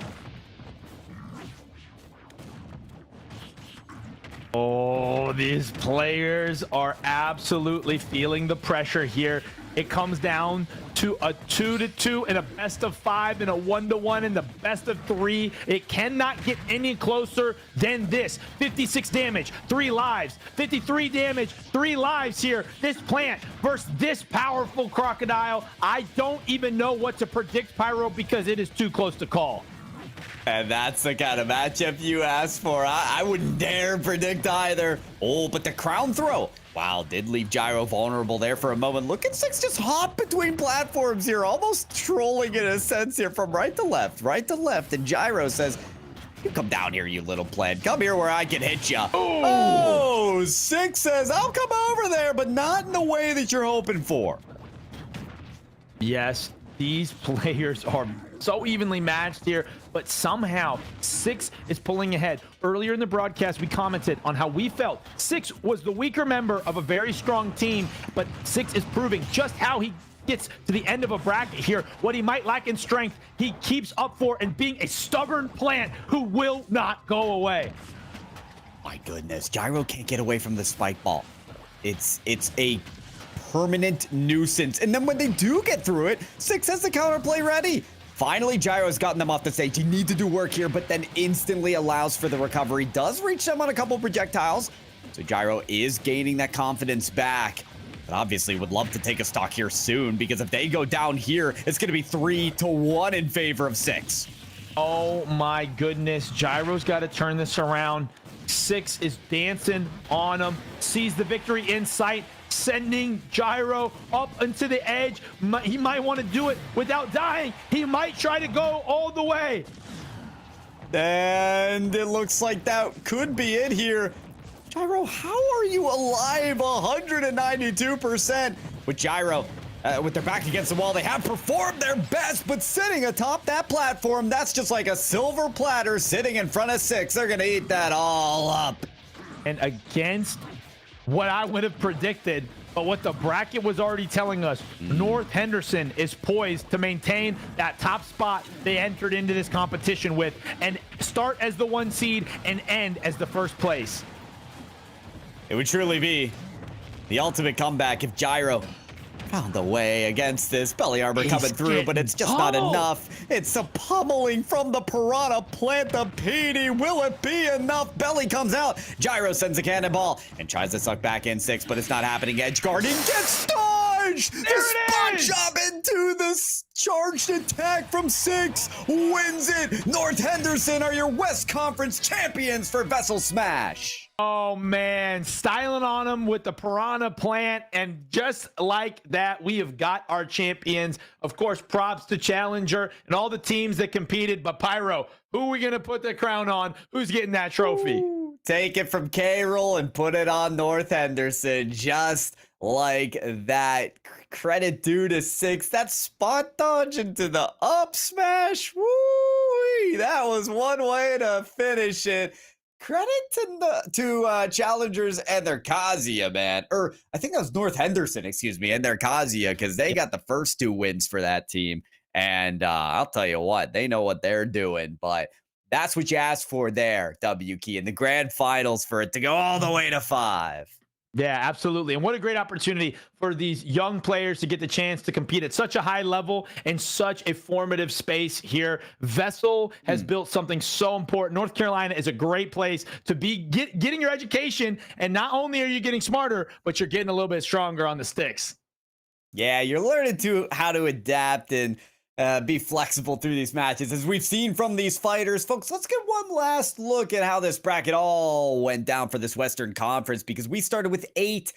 Oh, these players are absolutely feeling the pressure here. it comes down to a 2-2 and a best of 5 and a 1-1 and the best of 3. It cannot get any closer than this. 56 damage, 3 lives. 53 damage, 3 lives here. This plant versus this powerful crocodile. I don't even know what to predict, Pyro, because it is too close to call. And that's the kind of matchup you asked for. I wouldn't dare predict either. Oh, but the crown throw. Wow, did leave Gyro vulnerable there for a moment. Look at Six just hop between platforms here, almost trolling in a sense here from right to left, right to left. And Gyro says, you come down here, you little plant. Come here where I can hit you. Oh, Six says, I'll come over there, but not in the way that you're hoping for. Yes, these players are so evenly matched here, but somehow Six is pulling ahead. Earlier in the broadcast, we commented on how we felt Six was the weaker member of a very strong team, but Six is proving just how he gets to the end of a bracket here. What he might lack in strength, he keeps up for, and being a stubborn plant who will not go away. My goodness, Gyro can't get away from the spike ball. It's a permanent nuisance. And then when they do get through it, Six has the counterplay ready. Finally, Gyro's gotten them off the stage. You need to do work here, but then instantly allows for the recovery. Does reach them on a couple projectiles. So Gyro is gaining that confidence back. But obviously would love to take a stock here soon, because if they go down here, it's going to be 3-1 in favor of Six. Oh my goodness. Gyro's got to turn this around. Six is dancing on him. Sees the victory in sight. Sending Gyro up into the edge. He might want to do it without dying. He might try to go all the way. And it looks like that could be it here. Gyro, how are you alive 192%? With Gyro, with their back against the wall, they have performed their best, but sitting atop that platform, that's just like a silver platter sitting in front of Six. They're going to eat that all up. And against what I would have predicted, but what the bracket was already telling us, North Henderson is poised to maintain that top spot they entered into this competition with and start as the 1 seed and end as the 1st place. It would truly be the ultimate comeback if Gyro found a way against this. Belly Armor coming through, but it's just not enough. It's a pummeling from the Piranha Plant, the PD. Will it be enough? Belly comes out. Gyro sends a cannonball and tries to suck back in Six, but it's not happening. Edge guarding gets dodged. The spot job into the charged attack from Six. Wins it. North Henderson are your West Conference champions for VESL Smash. Oh man, styling on him with the Piranha Plant, and just like that, we have got our champions. Of course, props to Challenger and all the teams that competed, but Pyro, who are we gonna put the crown on? Who's getting that trophy? Ooh, take it from K-Roll and put it on North Henderson, just like that. Credit due to Six. That spot dodge into the up smash. Woo! That was one way to finish it. Credit to Challengers and their Kazuya, man. Or I think that was North Henderson, excuse me, and their Kazuya, because they got the first 2 wins for that team. And I'll tell you what, they know what they're doing. But that's what you asked for there, W Key, in the grand finals for it to go all the way to 5. Yeah, absolutely. And what a great opportunity for these young players to get the chance to compete at such a high level in such a formative space here. VESL has built something so important. North Carolina is a great place to be getting your education. And not only are you getting smarter, but you're getting a little bit stronger on the sticks. Yeah, you're learning how to adapt and be flexible through these matches, as we've seen from these fighters. Folks, let's get one last look at how this bracket all went down for this Western Conference, because we started with 8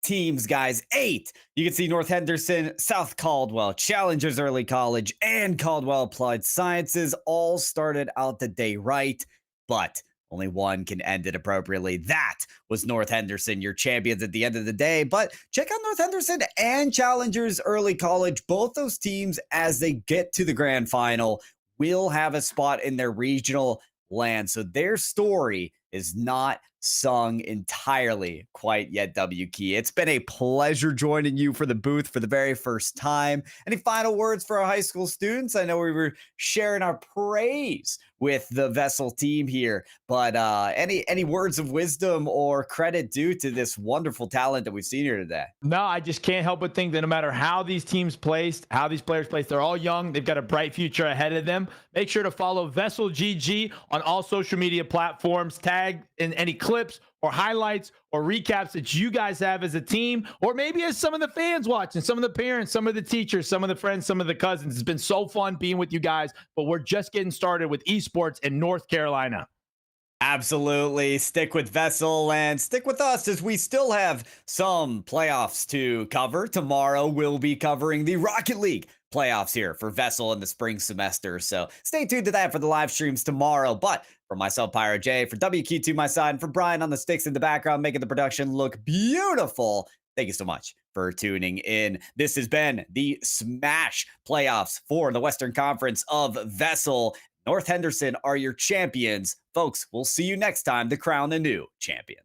teams, guys. 8. You can see North Henderson, South Caldwell, Challengers Early College, and Caldwell Applied Sciences all started out the day right, but only one can end it appropriately. That was North Henderson, your champions at the end of the day. But check out North Henderson and Challengers Early College. Both those teams, as they get to the grand final, will have a spot in their regional land. So their story is not sung entirely quite yet, W Key. It's been a pleasure joining you for the booth for the very first time. Any final words for our high school students? I know we were sharing our praise with the VESL team here, but any words of wisdom or credit due to this wonderful talent that we've seen here today? No, I just can't help but think that no matter how these teams placed, how these players placed, they're all young. They've got a bright future ahead of them. Make sure to follow VESL GG on all social media platforms. Tag in any clips or highlights or recaps that you guys have as a team, or maybe as some of the fans watching, some of the parents, some of the teachers, some of the friends, some of the cousins. It's been so fun being with you guys, but we're just getting started with esports in North Carolina. Absolutely. Stick with VESL and stick with us as we still have some playoffs to cover. Tomorrow we'll be covering the Rocket League playoffs here for VESL in the spring semester. So stay tuned to that for the live streams tomorrow. But for myself, Pyro J, for WQ2 my side, and for Brian on the sticks in the background, making the production look beautiful, thank you so much for tuning in. This has been the Smash playoffs for the Western Conference of VESL. North Henderson are your champions. Folks, we'll see you next time to crown a new champion.